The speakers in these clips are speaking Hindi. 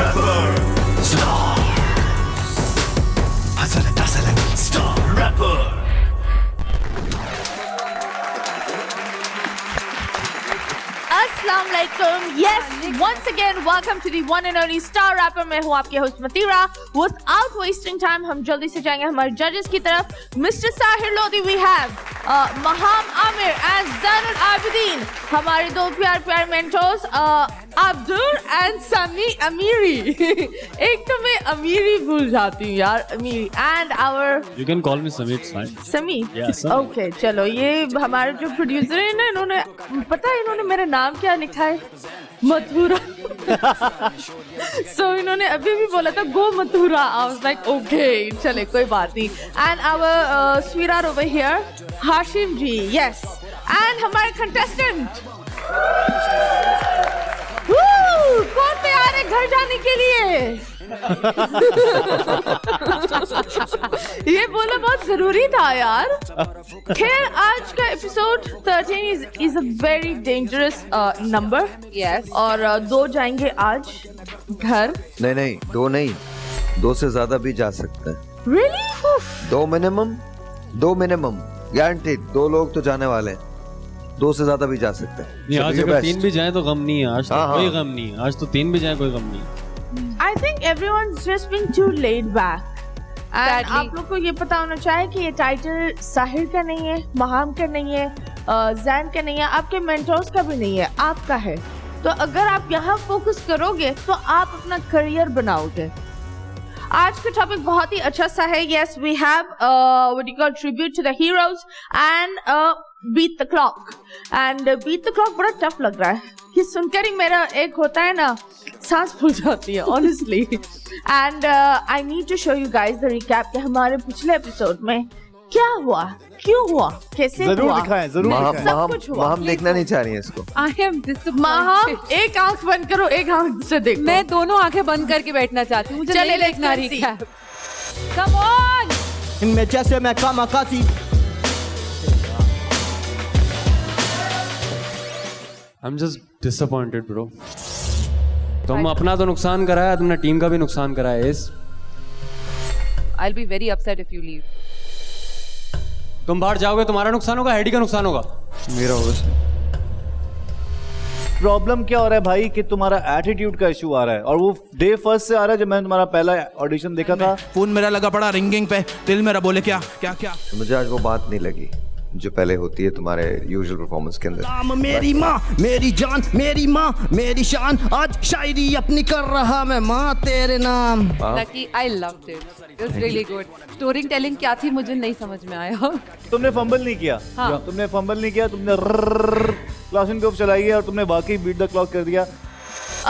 rapper, stars. Hustle and hustle and star rapper. अस्सलाम वालेकुम. Yes, once again, welcome to the one and only Star Rapper. मैं हूँ आपके होस्ट मतीरा. Without wasting time, हम जल्दी से जाएंगे हमारे जजेस की तरफ. Mr. Sahir Lodi, we have Maham Amir and Zainul Abidin. हमारे दो प्यार mentors Abdul and Sami Amiri. एक तो मैं अमीरी भूल जाती हूँ यार, अमीरी. And our You can call me Sami, it's fine. Sami. Yeah, Sami. Okay, चलो ये हमारे जो प्रोड्यूसर है ना, इन्होंने पता है इन्होंने मेरा नाम क्या लिखा है? मथुरा. So इन्होंने अभी भी बोला था गो Mathura. I was like okay, चले कोई बात नहीं. And our sweetheart over here, Hashim ji. Yes. And हमारे contestant. कौन तैयार है घर जाने के लिए? ये बोलना बहुत जरूरी था यार. खैर आज का episode 13 is a very dangerous number. Yes. और दो जाएंगे आज घर. नहीं दो नहीं, दो से ज्यादा भी जा सकते हैं. Really? दो मिनिमम गारंटीड. दो लोग तो जाने वाले हैं, दो से ज्यादा भी जा सकते हैं. नहीं, आज अगर तीन भी जाए तो गम नहीं है. आज तो कोई गम नहीं है. आज तो तीन भी जाए कोई गम नहीं है. I think everyone's just been too laid back. And आप लोग को ये पता होना चाहिए कि ये टाइटल साहिर का नहीं है, महाम का नहीं है, जैन का नहीं है, आपके मेंटोर्स का भी नहीं है, आपका है. तो अगर आप यहाँ फोकस करोगे तो आप अपना करियर बनाओगे. आज का टॉपिक बहुत ही अच्छा सा है. Yes, we have what you call tribute to the heroes and beat the clock. And beat the clock बड़ा टफ लग रहा है. ये सुनकर ही मेरा एक होता है ना, सांस फूल जाती है honestly. And I need to show you guys the recap कि हमारे पिछले एपिसोड में क्या हुआ, क्यों हुआ, कैसे हुआ. जरूर दिखाएं. सब कुछ हुआ. हम देखना नहीं चाह रही हैं इसको. I am disappointed. महाम एक आंख बंद करो, एक आंख से देखो. मैं दोनों आंखें बंद करके बैठना चाहती हूँ. मुझे चले, नहीं देखना let's see. recap. Come on. इनमें जैसे मैं कामाकासी. I'm just disappointed, bro. तुम अपना तो नुकसान कराया, तुमने टीम का भी नुकसान कराया. इस I'll be very upset if you leave. तुम बाहर जाओगे, तुम्हारा नुकसान होगा, हेडी का नुकसान होगा. मेरा होगा. प्रॉब्लम क्या हो रहा है भाई कि तुम्हारा एटीट्यूड का इशू आ रहा है, और वो डे फर्स्ट से आ रहा है. जब मैंने तुम्हारा पहला ऑडिशन देखा था, फोन मेरा लगा पड़ा रिंगिंग पे, दिल मेरा बोले क्या. मुझे आज वो बात नहीं लगी जो पहले होती है तुम्हारे यूजुअल परफॉर्मेंस के अंदर. मेरी माँ, मेरी जान, मेरी माँ, मेरी शान, आज शायरी अपनी कर रहा मैं माँ तेरे नाम. Lucky, I loved it. It was really good. Story telling क्या थी मुझे नहीं समझ में आया. तुमने फंबल नहीं किया. हाँ. तुमने फंबल नहीं किया, तुमने क्लासन को चलाई है और तुमने बाकी बीट द क्लॉक कर दिया.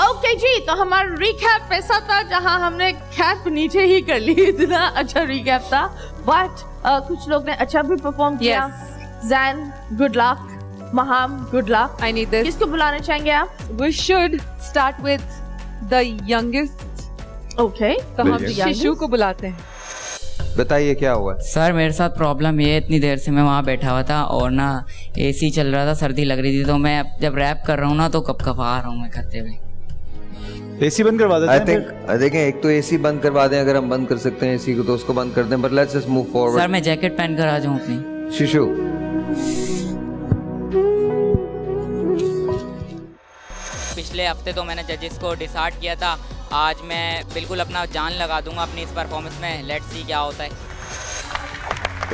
ओके जी, तो हमारा रिकैप ऐसा था जहां हमने कैप नीचे ही कर ली. इतना अच्छा रिकैप था. बट कुछ लोग ने अच्छा भी परफॉर्म किया. Jain good luck, महाम good luck. I need this. किसको बुलाना चाहेंगे आप? We should start with the youngest. Okay, तो हम शिशु को बुलाते हैं. बताइए क्या हुआ. सर मेरे साथ प्रॉब्लम ये, इतनी देर से मैं वहाँ बैठा हुआ था और ना एसी चल रहा था, सर्दी लग रही थी, तो मैं जब रैप कर रहा हूँ ना तो कपकपा रहा हूँ मैं करते हुए. एसी बंद करवा देते हैं. आई थिंक देखें, एक तो एसी बंद करवा दें. अगर हम बंद कर सकते हैं एसी को तो उसको बंद कर दें. But let's just move forward. Sir मैं जैकेट पहन कर आ जाऊँ अपनी. शिशु, पिछले हफ्ते तो मैंने जजेस को डिसाइड किया था. आज मैं बिल्कुल अपना जान लगा दूंगा अपनी इस परफॉर्मेंस में. लेट्स सी क्या होता है.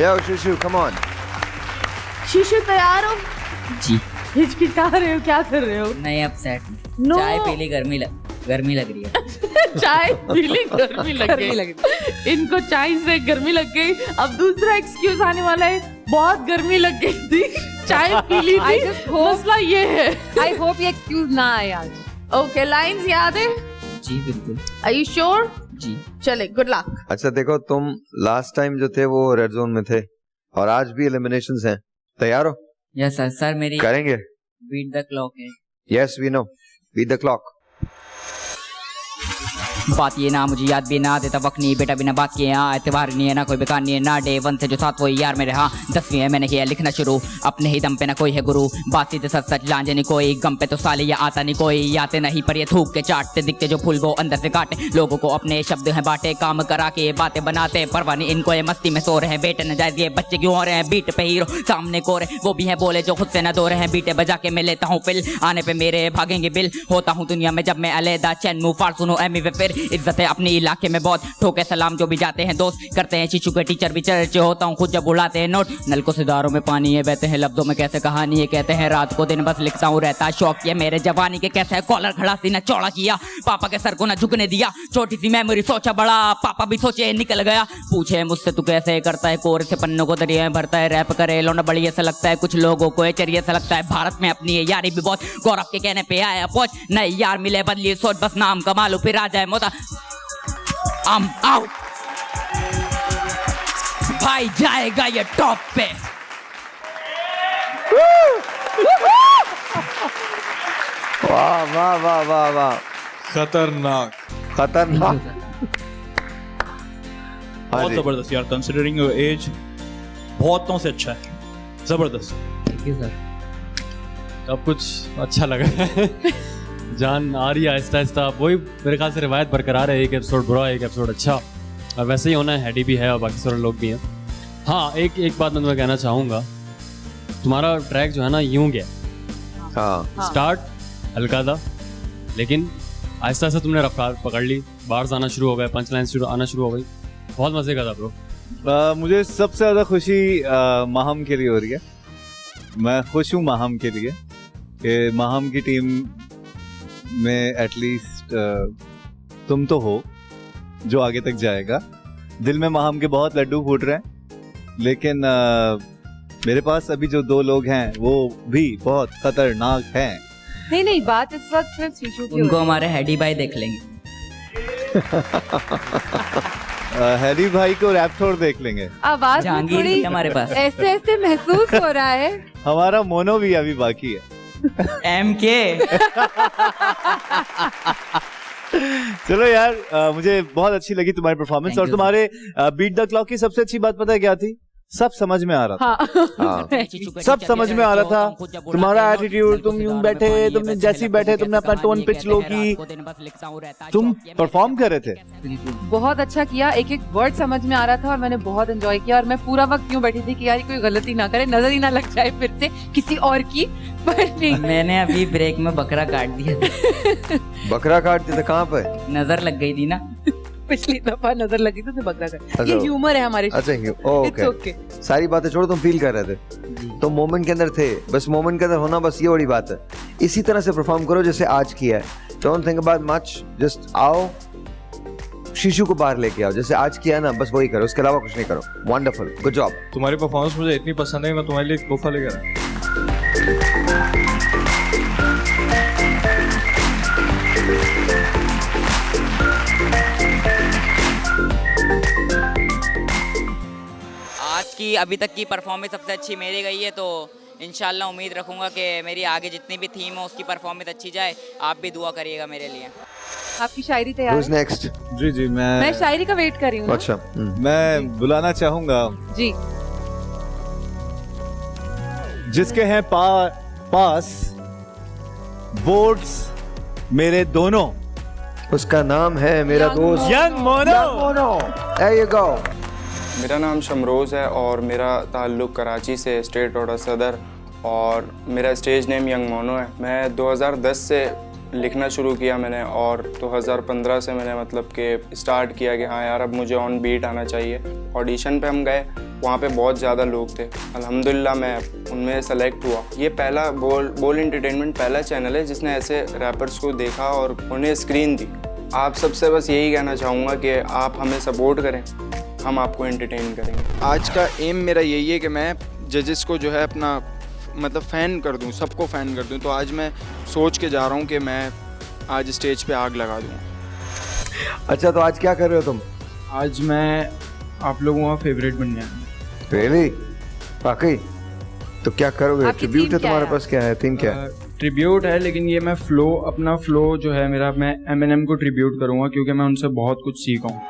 यो शिशु, कम ऑन. शिशु तैयार हो? जी. हिचकिचा रहे हो, क्या कर रहे हो? नहीं अपसेट. No. चाय पी ली, गर्मी लग रही है. चाय पी ली, गर्मी लग गई. इनको चाय से गर्मी लग गई. अब दूसरा एक्सक्यूज आने वाला है, बहुत गर्मी लग गई थी, चाय पी ली थी. मसला ये है. I hope ये excuse ना आए आज. ओके, लाइंस याद है? जी बिल्कुल. Are you sure? जी. चले, गुड लक. अच्छा देखो, तुम लास्ट टाइम जो थे वो रेड जोन में थे और आज भी एलिमिनेशंस हैं. तैयार हो? Yes sir. सर मेरी करेंगे. बीट द क्लॉक है. Yes we know. Beat the clock. बात ये ना मुझे याद भी ना देता वक्त नहीं बेटा बिना बात किए यहाँ एतबार नहीं है ना कोई बेकार नहीं है ना डे वन से जो साथ वही यार मेरे हाँ 10वीं है मैंने किया लिखना शुरू अपने ही दम पे ना कोई है गुरु बात सीधे सच सच लांझे नहीं कोई गम पे तो साले या आता नहीं कोई आते नहीं पर ये थूक के चाटते दिखते जो फूल वो अंदर से काटे लोगों को अपने शब्द हैं बांटे काम करा के बातें बनाते परवाह नहीं इनको ये मस्ती में सो रहे हैं बेटे न जाए ये बच्चे क्यों हो रहे हैं बीट पे हीरो सामने को रहे वो भी है बोले जो खुद से न दो रहे हैं बीटे बजा के मैं लेता हूँ फिल आने पे मेरे भागेंगे बिल होता हूँ दुनिया में जब मैं अलहदा चैन मुंह फाड़ सुनो एमी पे फिर इज्जत है अपने इलाके में बहुत ठोके सलाम जो भी जाते हैं दोस्त करते हैं शिशु के टीचर भी चर्चे होता हूँ खुद जब उड़ाते हैं नोट नलकों से दारों में पानी है बहते हैं लफ्जों में कैसे कहानी है कहते हैं रात को दिन बस लिखता हूँ रहता शौक ये मेरे जवानी के कैसे कॉलर खड़ा सीना चौड़ा किया पापा के सर को ना झुकने दिया छोटी सी मेमोरी सोचा बड़ा पापा भी सोचे निकल गया पूछे मुझसे तू कैसे करता है कोरे से पन्नों को दरिया में भरता है रैप करे लौंडा बड़ी ऐसा लगता है कुछ लोगों को चरिए ऐसा लगता है भारत में अपनी यारी भी बहुत गौरव के कहने पे आया पहुंच नए यार मिले बदलिए सोच बस नाम कमा लो फिर आ जाए मोता I'm out भाई जाएगा ये टॉप पे वाह वाह वाह वाह वाह खतरनाक खतरनाक बहुत जबरदस्त यार कंसिडरिंग योर एज बहुतों से अच्छा है जबरदस्त थैंक यू सर अब कुछ अच्छा लगा है जान आ रही है आहिस्ता आहिस्ता वही मेरे ख्याल से रिवायत बरकरार है एक एपिसोड बुरा एक एपिसोड अच्छा और वैसे ही होना है हैडी भी है और बाकी सारे लोग भी हैं हाँ एक बात मैं तुम्हें कहना चाहूँगा तुम्हारा ट्रैक जो है ना यूं गया हाँ स्टार्ट हल्का था लेकिन आहिस्ता आहिस्ता तुमने रफ्तार पकड़ ली बार्स आना शुरू हो गए पंच लाइन आना शुरू हो गई बहुत मजे का था ब्रो मुझे सबसे ज़्यादा खुशी माहम के लिए हो रही है मैं खुश हूँ माहम के लिए कि माहम की टीम में एटलीस्ट तुम तो हो जो आगे तक जाएगा दिल में माहम के बहुत लड्डू फूट रहे हैं लेकिन मेरे पास अभी जो 2 लोग हैं वो भी बहुत खतरनाक हैं नहीं बात इस वक्त सिर्फ शीशु की उनको हमारे हैडी भाई देख लेंगे हैरी भाई को रैप थोड़ देख लेंगे आवाज में जहांगीर थोड़ी भी हमारे पास ऐसे ऐसे महसूस हो रहा है हमारा मोनो भी अभी बाकी है MK चलो यार मुझे बहुत अच्छी लगी तुम्हारी परफॉर्मेंस Thank और you, तुम्हारे बीट द क्लॉक की सबसे अच्छी बात पता है क्या थी सब समझ में आ रहा था हाँ सब समझ में आ रहा था तुम्हारा एटीट्यूड तुम यूं बैठे तुमने जैसी बैठे तुमने अपना टोन पिच लो की तुम परफॉर्म कर रहे थे बहुत अच्छा किया एक एक वर्ड समझ में आ रहा था और मैंने बहुत एंजॉय किया और मैं पूरा वक्त यूं बैठी थी कि यार कोई गलती ना करे नजर ही ना लग जाए फिर से किसी और की पर नहीं मैंने अभी ब्रेक में बकरा काट दिया था बकरा काट दिया था कहाँ पे नजर लग गई थी ना पिछली दफा नजर लगी तो बकरा कर अच्छा। ये ह्यूमर है हमारे अच्छा It's ओके okay. सारी बातें छोड़ो तुम फील कर रहे थे तो मोमेंट के अंदर थे बस मोमेंट के अंदर होना बस ये बड़ी बात है इसी तरह से परफॉर्म करो जैसे आज किया है don't think about much just आओ शीशु को बाहर लेके आओ जैसे आज किया ना बस वही करो उसके अलावा कुछ नहीं करो वंडरफुल गुड जॉब तुम्हारी परफॉर्मेंस मुझे इतनी पसंद है मैं तुम्हारे लिए एक तोहफा लेकर आया आज की अभी तक की परफॉर्मेंस सबसे अच्छी मेरी गई है तो इंशाल्लाह उम्मीद रखूंगा कि मेरी आगे जितनी भी थीम हो उसकी परफॉर्मेंस अच्छी जाए आप भी दुआ करिएगा मेरे लिए आपकी शायरी तैयार Who's है next? जी मैं शायरी का वेट कर रही हूँ ना। अच्छा मैं बुलाना चाहूंगा जी जिसके हैं पास बोर्ड्स मेरे दोनों उसका नाम है मेरा दोस्त young mono There you go. मेरा नाम शमरोज़ है और मेरा ताल्लुक़ कराची से स्टेट रोड सदर और मेरा स्टेज नेम यंग मोनो है मैं 2010 से लिखना शुरू किया मैंने और 2015 से मैंने मतलब कि स्टार्ट किया कि हाँ यार अब मुझे ऑन बीट आना चाहिए ऑडिशन पे हम गए वहाँ पे बहुत ज़्यादा लोग थे अल्हम्दुलिल्लाह मैं उनमें सेलेक्ट हुआ ये पहला बोल एंटरटेनमेंट पहला चैनल है जिसने ऐसे रैपर्स को देखा और उन्हें स्क्रीन दी आप सबसे बस यही कहना चाहूँगा कि आप हमें सपोर्ट करें हम आपको एंटरटेन करेंगे आज का एम मेरा यही है कि मैं जजेस को जो है अपना मतलब फ़ैन कर दूं सबको फ़ैन कर दूं तो आज मैं सोच के जा रहा हूं कि मैं आज स्टेज पे आग लगा दूं अच्छा तो आज क्या कर रहे हो तुम आज मैं आप लोगों का फेवरेट बन गया Really? वाकई तो क्या करोगे आपकी ट्रिब्यूट है theme क्या तुम्हारे है? पास क्या है थीम क्या है ट्रिब्यूट है, लेकिन ये मैं अपना फ्लो जो है मेरा, मैं एमिनेम को ट्रिब्यूट करूँगा क्योंकि मैं उनसे बहुत कुछ सीखा हूँ।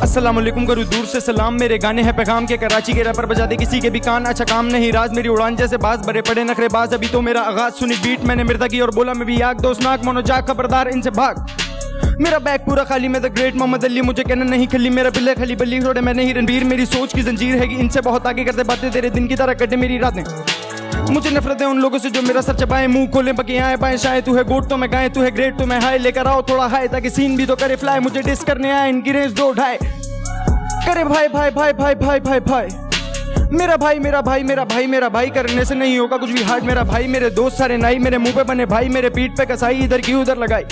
अस्सलाम वालेकुम करूँ दूर से सलाम, मेरे गाने हैं पैगाम के, कराची के रैपर बजा दे किसी के भी कान, अच्छा काम नहीं राज मेरी उड़ान जैसे बाज, बड़े पड़े नखरेबाज, अभी तो मेरा आगाज सुनी बीट मैंने मृदा की और बोला मैं भी आग, दोस्तनाक मोनोजाक खबरदार इनसे भाग, मेरा बैग पूरा खाली, मैं द ग्रेट मोहम्मद अली, मुझे कहना नहीं खली, मेरा बिल्ले खली बल्ली थोड़े मैं नहीं रणबीर, मेरी सोच की जंजीर है कि इनसे बहुत आगे करते बातें, तेरे दिन की तरह कटे मेरी रातें, मुझे नफरत है उन लोगों से जो मेरा सर चबाए, मुंह खोले बकी आए बाएं शायद, तू है गोट तो मैं गाय, तू है ग्रेट तो मैं हाई, लेकर आओ थोड़ा हाई ताकि सीन भी तो करे फ्लाई, मुझे डिस करने आए इनकी रेंज 2 ढाई करे, भाई भाई भाई भाई भाई भाई भाई मेरा भाई मेरा भाई मेरा भाई मेरा भाई, करने से नहीं होगा कुछ भी हार्ड, मेरा भाई मेरे दोस्त सारे नाई, मेरे मुंह पे बने भाई, मेरे पीठ पे कसाई, इधर की उधर लगाई,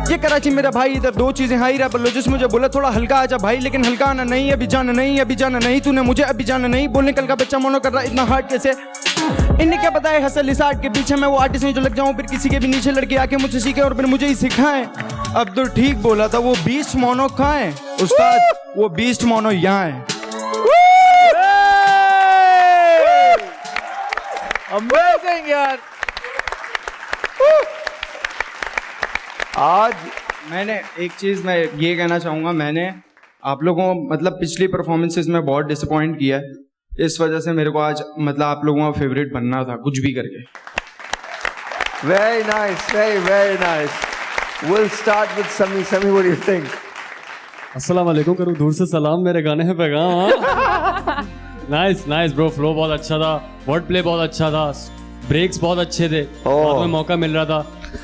ये कराची मेरा भाई, इधर 2 चीजें हाई रैपर लोजिस मुझे बोला थोड़ा हल्का आजा भाई, लेकिन हल्का आना नहीं, अभी जाना नहीं, अभी जाना नहीं, तूने मुझे अभी जाना नहीं, बोलने कल का बच्चा मोनो कर रहा इतना हार्ड कैसे, इन्हें क्या पता है हसल इस आर्ट के पीछे, मैं वो आर्टिस्ट नहीं जो लग जाऊं फिर किसी के भी नीचे लड़के आके मुझसे सीखे और फिर मुझे ही सिखाएं, अब तो ठीक बोला था, वो 20 मोनो कहाँ है उस्ताद, वो 20 मोनो यहाँ है। अमेजिंग यार। आज मैंने एक चीज़ मैं ये कहना चाहूँगा, मैंने आप लोगों को मतलब पिछली परफॉर्मेंसेस में बहुत डिसअपॉइंट किया है, इस वजह से मेरे को आज मतलब आप लोगों का फेवरेट बनना था कुछ भी करके। Very nice, very nice. We'll start with Sami. Sami, what do you think? अस्सलाम वालेकुम करूँ दूर से सलाम, मेरे गाने हैं पैगाम। नाइस नाइस ब्रो, फ्लो बहुत अच्छा था, वर्ड प्ले बहुत अच्छा था, ब्रेक्स बहुत अच्छे थे, और तुम्हें मौका मिल रहा था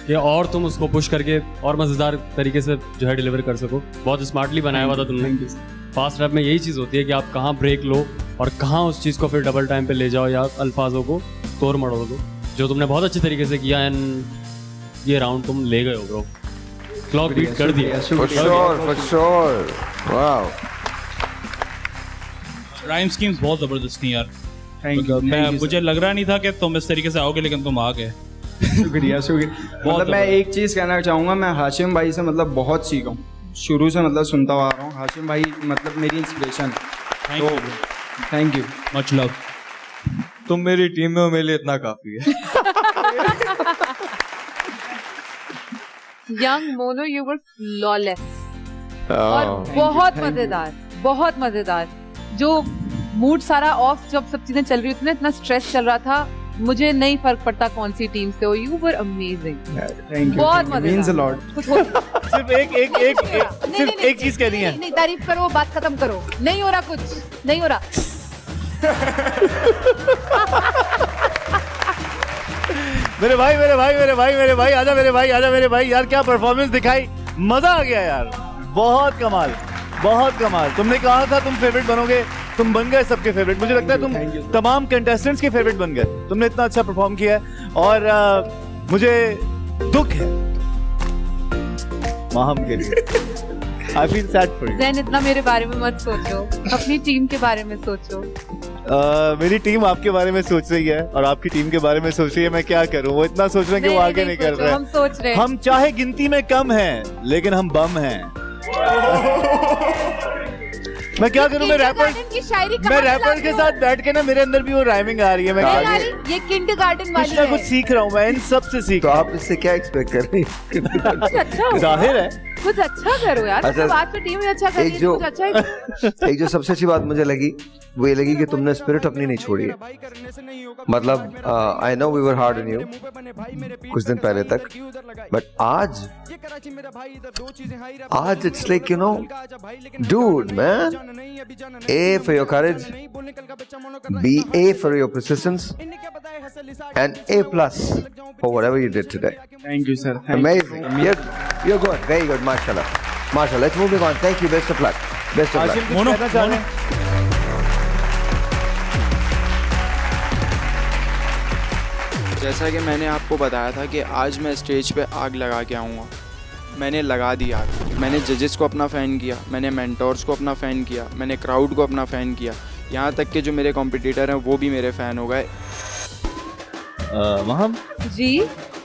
कि और तुम उसको पुश करके और मज़ेदार तरीके से जो है डिलीवर कर सको, बहुत स्मार्टली बनाया हुआ था तुमने। फास्ट रैप में यही चीज़ होती है कि आप कहाँ ब्रेक लो और कहाँ उस चीज़ को फिर डबल टाइम पे ले जाओ या अल्फाजों को तोड़ मड़ो दो, जो तुमने बहुत अच्छे तरीके से किया, एंड ये राउंड तुम ले गए हो ब्रो, क्लॉक बीट कर दिया। For sure. Wow. Rhyme schemes बहुत जबरदस्त थी यार, थैंक यू। मुझे लग रहा नहीं था कि तुम इस तरीके से आओगे, लेकिन तुम आ गए। शुक्रिया शुक्रिया। मतलब मैं एक चीज़ कहना चाहूँगा, मैं हाशिम भाई से मतलब बहुत सीखा हूँ, शुरू से मतलब सुनता हुआ आ रहा हूँ, हाशिम भाई मतलब मेरी inspiration. Thank you, much love. तुम मेरी टीम में हो, मेरे लिए इतना काफी है। Young mono, you were flawless और बहुत मजेदार, बहुत मजेदार। जो मूड सारा ऑफ, जब सब चीजें चल रही थी ना, इतना स्ट्रेस चल रहा था, मुझे नहीं फर्क पड़ता कौन सी टीम से हो, you were amazing. Thank you, बहुत मजेदार। सिर्फ एक चीज कहनी है। नहीं, तारीफ करो, बात खत्म करो, नहीं हो रहा, कुछ नहीं हो रहा। मेरे भाई मेरे भाई मेरे भाई मेरे भाई आजा, मेरे भाई आजा, मेरे भाई यार क्या परफॉर्मेंस दिखाई, मजा आ गया यार, बहुत कमाल, बहुत कमाल। तुमने कहा था तुम फेवरेट बनोगे, तुम बन गए सबके फेवरेट। मुझे लगता है तुम तमाम कंटेस्टेंट्स के फेवरेट बन गए, तुमने इतना अच्छा परफॉर्म किया है। और मुझे दुख है माहम के लिए, I feel sad for you. Zain, इतना मेरे बारे में मत सोचो, अपनी टीम के बारे में सोचो। मेरी टीम आपके बारे में सोच रही है और आपकी टीम के बारे में सोच रही है, मैं क्या करूं। वो इतना सोच रहे हैं कि वो आगे नहीं कर रहे हैं। हम सोच रहे हैं, हम चाहे गिनती में कम हैं, लेकिन हम बम हैं। मैं क्या करूं, मैं रैपर के साथ बैठ के ना, मेरे अंदर भी वो राइमिंग आ रही है। मैं ये किंडरगार्टन वाली कुछ ना कुछ सीख रहा हूं, मैं इन सब से सीख। तो आप इससे क्या एक्सपेक्ट कर रही हैं? जाहिर है कुछ अच्छा करो यार। अच्छा, मतलब आज तो टीम अच्छा कर रही है, कुछ अच्छा ही। एक जो सबसे अच्छी बात मुझे लगी वो ये लगी कि तुमने स्पिरिट अपनी नहीं छोड़ी है। मतलब I know we were hard on you कुछ दिन पहले तक, बट आज it's like you know dude man, A for your courage, B A for your persistence, and A plus for whatever you did today. Thank you sir. Amazing. You're good. Very good. Mashallah. Mashallah. Let's move on. Thank you. Best of luck. Best of luck. Mono जैसा कि मैंने आपको बताया था कि आज मैं स्टेज पे आग लगा के आऊँगा, मैंने लगा दी आग। मैंने जजेस को अपना फ़ैन किया, मैंने मेंटोर्स को अपना फ़ैन किया, मैंने क्राउड को अपना फ़ैन किया, यहाँ तक कि जो मेरे कॉम्पिटिटर हैं वो भी मेरे फ़ैन हो गए। महम जी,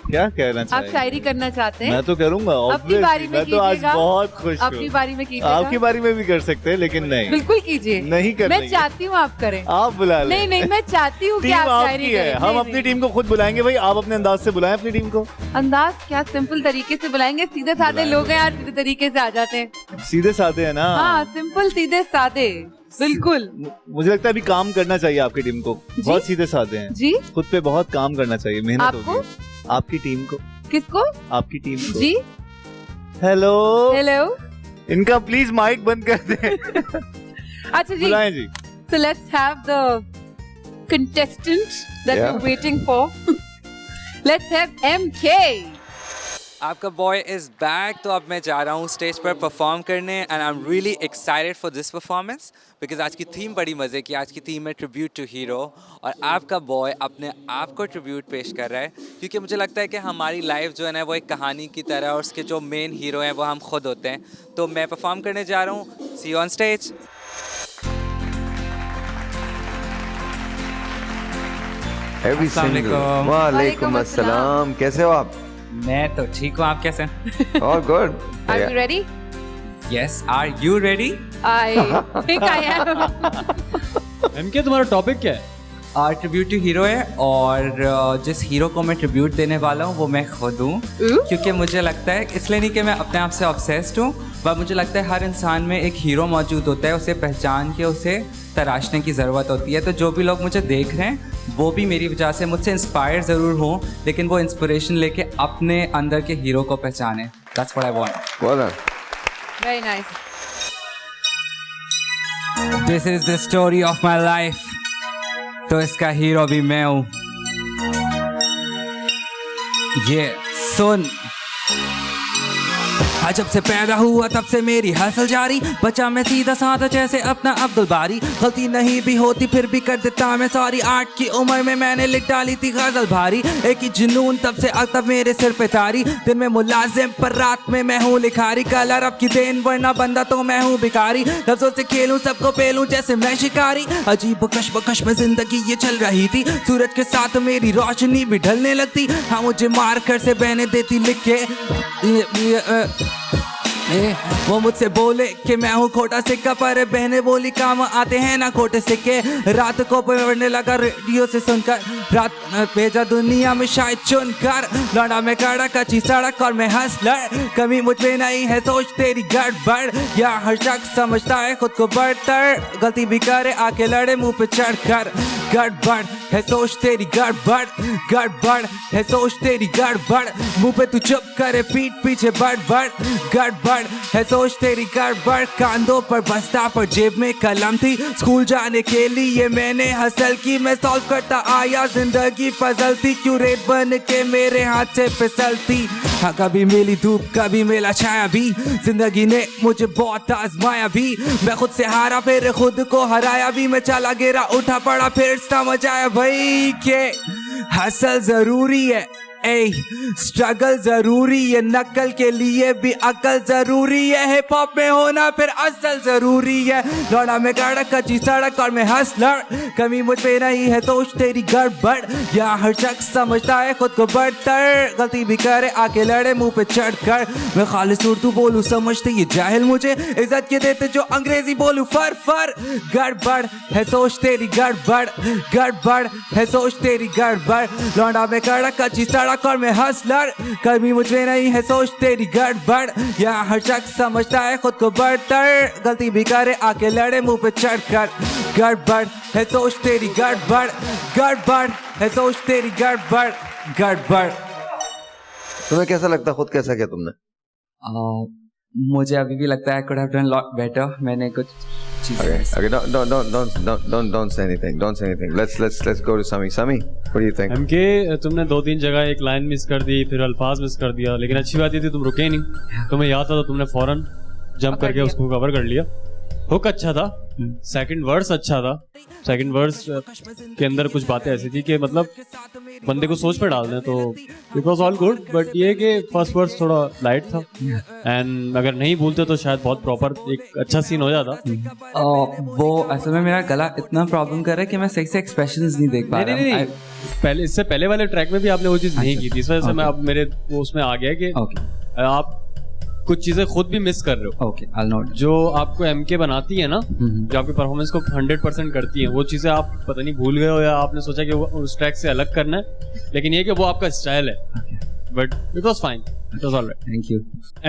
क्या कहना आप चाहिए? शायरी करना चाहते हैं? मैं तो करूंगा अपनी बारी obviously, में मैं तो आज कीजिएगा। बहुत खुश हूँ। अपनी बारी में कीजिएगा। आपकी बारी में भी कर सकते हैं लेकिन नहीं, बिल्कुल कीजिए। नहीं करनी मैं चाहती हूँ आप करें। आप बुला लें। नहीं नहीं, मैं चाहती हूँ कि टीम आप शायरी आपकी है, करें। हम नहीं, अपनी नहीं। टीम को खुद बुलाएंगे भाई, आप अपने अंदाज से बुलाएं अपनी टीम को। अंदाज क्या, सिंपल तरीके से बुलाएंगे। सीधे साधे लोग हैं यार, सीधे तरीके से आ जाते हैं। सीधे साधे है ना। हाँ, सिंपल सीधे साधे, बिल्कुल। मुझे लगता है अभी काम करना चाहिए आपकी टीम को। बहुत सीधे साधे हैं जी, खुद पे बहुत काम करना चाहिए, मेहनत आपको? होगी। आपकी टीम को। किसको? आपकी टीम को। जी, हेलो हेलो। इनका प्लीज माइक बंद कर दे। अच्छा जी, बुलाएं जी। so let's have the contestant that Yeah. we're waiting for. Let's have MK. आपका बॉय इज बैक। तो अब मैं जा रहा हूँ स्टेज पर परफॉर्म करने and I am really excited for this performance because आज की थीम बड़ी मज़े की। आज की थीम है ट्रिब्यूट टू हीरो और आपका बॉय अपने आप को ट्रिब्यूट पेश कर रहा है क्योंकि मुझे लगता है कि हमारी लाइफ जो है ना वो एक कहानी की तरह और उसके जो मेन हीरो हैं वो हम खुद होते हैं। तो मैं परफॉर्म करने जा रहा हूँ। सी यू ऑन स्टेज। वालेकुम अस्सलाम, कैसे हो आप? मैं तो ठीक हूँ, आप कैसे हैं? All good. Are you ready? Yes, are you ready? I think I am. MK तुम्हारा टॉपिक क्या है? ट्रिब्यूट टू हीरो है और जिस हीरो को मैं ट्रिब्यूट देने वाला हूँ वो मैं खुद हूँ क्योंकि मुझे लगता है, इसलिए नहीं कि मैं अपने आप से ऑब्सेस्ड हूँ, पर मुझे लगता है हर इंसान में एक हीरो मौजूद होता है, उसे पहचान के उसे तराशने की ज़रूरत होती है। तो जो भी लोग मुझे देख रहे हैं वो भी मेरी वजह से मुझसे इंस्पायर ज़रूर हों, लेकिन वो इंस्पिरेशन लेके अपने अंदर के हीरो को पहचाने। That's what I want. Well done. Very nice. This is the story of my life. तो इसका हीरो भी मैं हूँ। ये सुन, जब से पैदा हुआ तब से मेरी हसल जारी, बचा मैं सीधा साधा जैसे अपना अब्दुल बारी, गलती नहीं भी होती फिर भी कर देता मैं सॉरी। 8 की उम्र में मैंने लिख डाली थी गजल भारी, एक ही जुनून तब से अब तक मेरे सिर पे तारी, दिन में मुलाजिम पर रात में मैं हूँ लिखारी, कलर अब की देन वरना बंदा तो मैं हूँ भिखारी, लफ्जों से खेलूं सबको पेलूं जैसे मैं शिकारी, अजीब कश्मकश में जिंदगी ये चल रही थी, सूरज के साथ मेरी रोशनी भी ढलने लगती, हाँ मुझे मार कर से बहने देती लिख के वो मुझसे बोले कि मैं हूँ खोटा सिक्का, पर बहने बोली काम आते हैं ना खोटे सिक्के। रात को पढ़ने लगा रेडियो से सुनकर, रात भेजा दुनिया में शायद चुनकर, लौटा में कड़ा कच्ची सड़क और मैं हंसलर, कमी मुझ में नहीं है सोच तेरी गड़बड़, या हर शख्स समझता है खुद को बढ़तर, गलती भी करे आके लड़े मुंह पे चढ़कर, गड़बड़ है सोच तेरी गड़बड़, गड़बड़ है सोच तेरी गड़बड़, मुंह पे तू चुप करे पीठ पीछे बड़बड़, गड़बड़ है सोच तेरी गड़बड़, कांधों पर बस्ता पर जेब में कलम थी, स्कूल जाने के लिए मैंने हसल की, मैं सॉल्व करता आया जिंदगी पजल थी, क्यों रेत बन के मेरे हाथ से फिसलती, हाँ कभी मिली धूप कभी मिला छाया भी, जिंदगी ने मुझे बहुत आजमाया भी, मैं खुद से हारा फिर खुद को हराया भी, मैं चला गिरा उठा पड़ा फिर समझ आया भाई के हसल जरूरी है, ए स्ट्रगल जरूरी है, नकल के लिए भी अकल जरूरी है, हिप हॉप में होना फिर असल जरूरी है, लौड़ा में कड़क कच्ची सड़क और मैं हंसलर, कमी मुझ पे नहीं है सोच तेरी गड़बड़, या हर शख्स समझता है खुद को बढ़तर, गलती भी करे आके लड़े मुंह पे चढ़कर, मैं खालिस उर्दू बोलूं समझते ये जाहिल मुझे, इज्जत के देते जो अंग्रेजी बोलूं फर फर, गड़बड़ है सोच तेरी गड़बड़, गड़बड़ है सोच तेरी गड़बड़, लौड़ा में कड़क कच्ची सड़क और मैं हंसलर, कभी मुझ में नहीं है सोच तेरी गड़बड़, यहाँ हर शख्स समझता है खुद को बढ़तर, गलती भी करे आके लड़े मुंह पे चढ़कर, गड़बड़ है सोच तेरी गड़बड़, गड़बड़ है सोच तेरी गड़बड़, गड़बड़। तुम्हें कैसा लगता, खुद कैसा किया तुमने? मुझे अभी भी लगता है could have done lot better। मैंने कुछ Okay, don't say anything. Don't say anything. Let's go to Sami. Sami, what do you think? MK तुमने 2-3 जगह एक लाइन मिस कर दी, फिर अल्फाज मिस कर दिया, लेकिन अच्छी बात ये थी तुम रुके नहीं, तुम्हें याद था तो तुमने फौरन जंप करके उसको कवर कर लिया। हुक अच्छा था, सेकंड वर्स अच्छा था, सेकंड वर्स के अंदर कुछ बातें ऐसी थी कि मतलब बंदे को सोच पे डाल दें, तो it was all good. But ये कि फर्स्ट वर्स थोड़ा लाइट था एंड अगर नहीं भूलते तो शायद बहुत प्रॉपर एक अच्छा सीन हो जाता। वो असल में मेरा गला इतना प्रॉब्लम कर रहा है कि मैं सही से एक्सप्रेशंस नहीं देख पा रहा हूं। नहीं, पहले इससे पहले वाले ट्रैक में भी आपने वो चीज़ नहीं की थी, इस वजह से मैं अब मेरे वो उसमें आ गया कि आप कुछ चीजें खुद भी मिस कर रहे हो। Okay, I know. जो आपको एमके बनाती है ना, जो आपकी परफॉर्मेंस को 100% करती है, वो चीजें आप पता नहीं भूल गए हो या आपने सोचा कि वो उस ट्रैक से अलग करना है, लेकिन ये कि वो आपका स्टाइल है। But it was fine, it was alright. Thank you.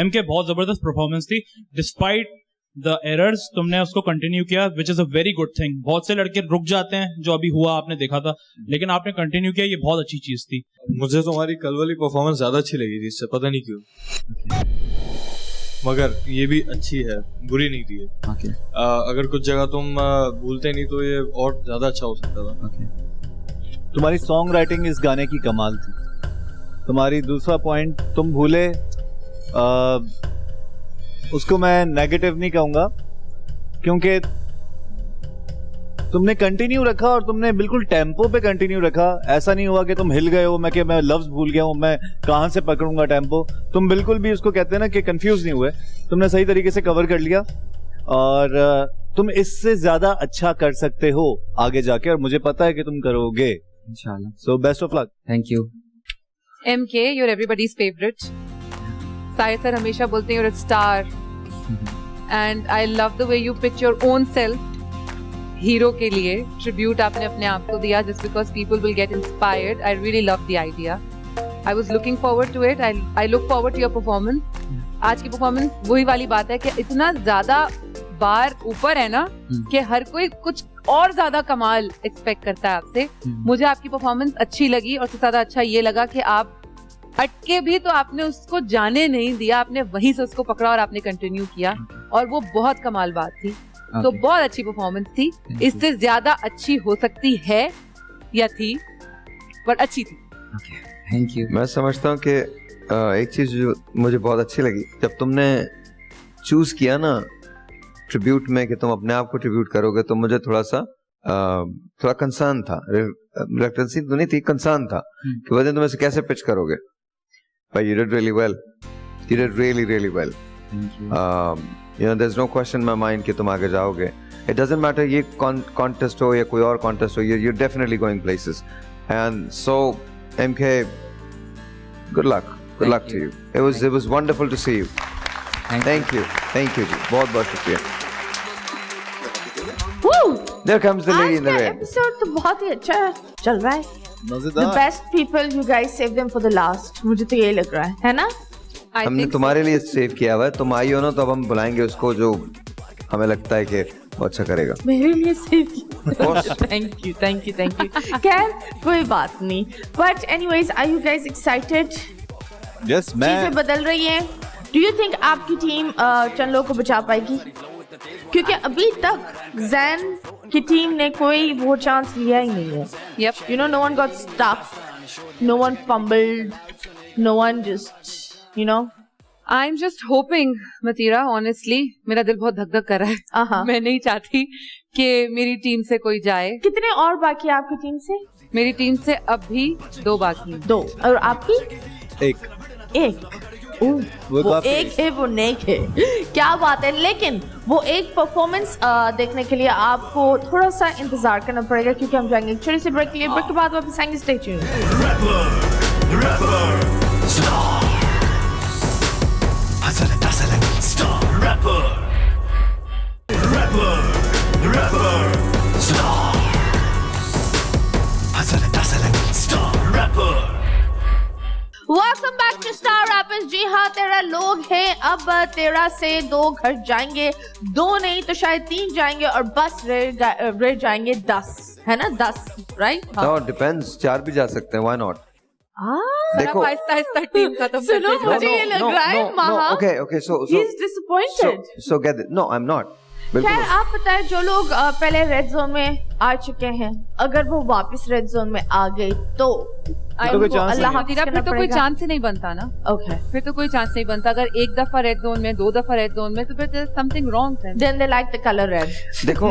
MK बहुत जबरदस्त परफॉर्मेंस थी, डिस्पाइट द एरर्स तुमने उसको कंटिन्यू किया, which is a very good thing. बहुत से लड़के रुक जाते हैं, जो अभी हुआ आपने देखा था, लेकिन आपने कंटिन्यू किया, ये बहुत अच्छी चीज थी। मुझे तुम्हारी कल वाली परफॉर्मेंस ज्यादा अच्छी लगी थी इससे, पता नहीं क्यों, मगर ये भी अच्छी है, बुरी नहीं थी। अगर कुछ जगह तुम भूलते नहीं तो ये और ज्यादा अच्छा हो सकता था। तुम्हारी सॉन्ग राइटिंग इस गाने की कमाल थी। तुम्हारी दूसरा पॉइंट तुम भूले, उसको मैं नेगेटिव नहीं कहूंगा, क्योंकि तुमने कंटिन्यू रखा और तुमने बिल्कुल टेम्पो पे कंटिन्यू रखा। ऐसा नहीं हुआ कि तुम हिल गए हो, मैं लफ्ज भूल गया हूं, मैं कहां से पकड़ूंगा टेम्पो। तुम बिल्कुल भी उसको कहते हैं ना कि कंफ्यूज नहीं हुए, तुमने सही तरीके से कवर कर लिया और तुम इससे ज्यादा अच्छा कर सकते हो आगे जाके, और मुझे पता है कि तुम करोगे इंशाल्लाह। So best of luck. Thank you. MK, you're everybody's favorite. Sahir sir हमेशा बोलते हैं you're a star, and I love the way you picked your own self. Hero के लिए ट्रिब्यूट आपने अपने आप को दिया, just because people will get inspired. I really love the idea. I was looking forward to it. I look forward to your performance. आज की परफॉर्मेंस वही वाली बात है कि इतना ज्यादा बार ऊपर है ना कि हर कोई कुछ और ज्यादा कमाल एक्सपेक्ट करता है आपसे। मुझे आपकी परफॉर्मेंस अच्छी लगी, और सबसे ज्यादा अच्छा ये लगा कि आप अटके भी तो आपने उसको जाने नहीं दिया, आपने वहीं से उसको पकड़ा और आपने कंटिन्यू किया, और वो बहुत कमाल बात थी। तो बहुत अच्छी परफॉर्मेंस थी, इससे ज्यादा अच्छी हो सकती है या थी, पर अच्छी थी। Thank you. मैं समझता हूँ कि एक चीज जो मुझे बहुत अच्छी लगी, जब तुमने चूज किया ना ट्रिब्यूट में कि तुम अपने आप को ट्रिब्यूट करोगे, तो मुझे थोड़ा कंसर्न था, रिलक्टेंसी तो नहीं थी, कंसर्न था कि वजह तुम इसे कैसे पिच करोगे। But you did really well. You did really, really well. Thank you. You know, there's no question in my mind कि तुम आगे जाओगे. It doesn't matter ये contest हो या कोई और contest हो, you're definitely going places. And so, MK, good luck. Good luck to you. It was wonderful to see you. Thank you. Thank you. बहुत बहुत शुक्रिया. There comes the lady in the rain. Episode तो बहुत ही अच्छा चल रहा है। The best people, you guys save them for the last. मुझे तो यही लग रहा है ना? हमने तुम्हारे लिए सेव किया हुआ है, तुम आई हो ना, तो अब हम बुलाएंगे उसको जो हमें लगता है कि वो अच्छा करेगा। मेरे लिए सेव किया। Thank you. खैर कोई बात नहीं। But anyways, are you guys excited? Yes, मैं। चीजें बदल रही हैं। Do you think आपकी टीम चंद लोगों को बचा पाएगी? क्योंकि अभी तक जैन की टीम ने कोई वो चांस लिया ही नहीं है। Yep. You know, no one got stuck, no one fumbled, no one just, you know. I'm just hoping, Matira, honestly, मेरा दिल बहुत धक धक कर रहा है। मैं नहीं चाहती कि मेरी टीम से कोई जाए। कितने और बाकी है आपकी टीम से? मेरी टीम से अब भी 2 बाकी हैं। 2 और आपकी? 1 वो एक है, वो नेक है। क्या बात है। लेकिन वो एक परफॉर्मेंस देखने के लिए आपको थोड़ा सा इंतजार करना पड़ेगा, क्योंकि हम जाएंगे एक छोटे से ब्रेक के लिए। ब्रेक के बाद वापस आएंगे। Stay tuned. Welcome back to Star Rappers। जी हाँ, 13 लोग हैं, अब 13 से 2 घर जाएंगे, 2 नहीं तो शायद 3 जाएंगे, और बस रह जाएंगे 10, है ना? 10, राइट? No, depends, 4 भी जा सकते हैं, why not? देखो आहिस्ता टीम खत्म। सुनो, मुझे ये लग रहा है महा। Okay, so he's disappointed. So get it. No, I'm not. खैर आप बताएं, जो लोग पहले रेड जोन में आ चुके हैं, अगर वो वापस रेड जोन में आ गए तो अल्लाह हाफिज़ फिर तो कोई चांस ही नहीं बनता ना। ओके, फिर तो कोई चांस नहीं बनता। अगर एक दफा रेड जोन में, 2 दफा रेड जोन में, तो फिर समथिंग रॉन्ग है। Then they like the colour red. देखो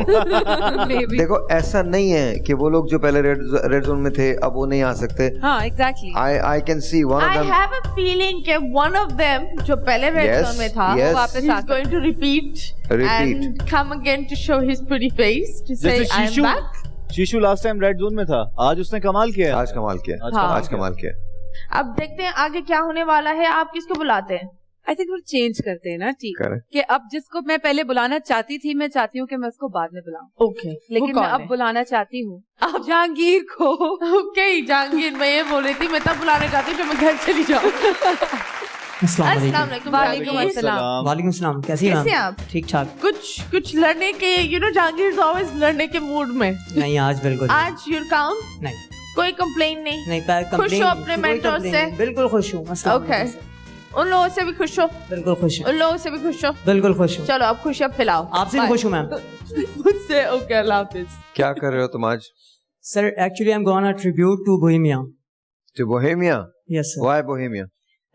देखो ऐसा नहीं है कि वो लोग जो पहले रेड जोन में थे अब वो नहीं आ सकते। हाँ, exactly. I can see one of them. I have a feeling कि one of them जो पहले रेड जोन में था, yes. वो वापस is going to repeat and come again to show his pretty face to say I am back. Shishu last time red zone में था, आज उसने कमाल किया। आज कमाल किया, आज कमाल किया। अब देखते हैं आगे क्या होने वाला है। आप किसको बुलाते हैं? आई थिंक वो चेंज करते हैं ना, ठीक है, Correct. कि अब जिसको मैं पहले बुलाना चाहती थी, मैं चाहती हूँ कि मैं उसको बाद में बुलाऊं। ओके, लेकिन मैं अब बुलाना चाहती हूँ अब जहांगीर को। ओके जहांगीर, मैं ये बोल रही थी मैं तब बुलाने चाहती हूँ जब मैं घर चली जाऊँ। अस्सलाम वालेकुम। वालेकुम सलाम। कैसी हैं आप? ठीक ठाक। कुछ लड़ने के, you know Jahangir is always लड़ने के मूड में। नहीं आज बिल्कुल। आज यूर काम नहीं, कोई कंप्लेन नहीं। नहीं, खुश हो अपने मेंटोर से? बिल्कुल खुश हूँ। ओके, उन लोगों से भी खुश हो? बिल्कुल खुश हूँ। उन लोगों से भी खुश हो? बिल्कुल खुश हूँ। चलो अब खुशियाँ फैलाओ। आपसे भी खुश हूँ मैम। मुझसे? ओके, अल्लाह हाफिज़। क्या कर रहे हो तुम आज? Sir actually I am gonna tribute to Bohemia. To Bohemia? Yes sir. Why Bohemia?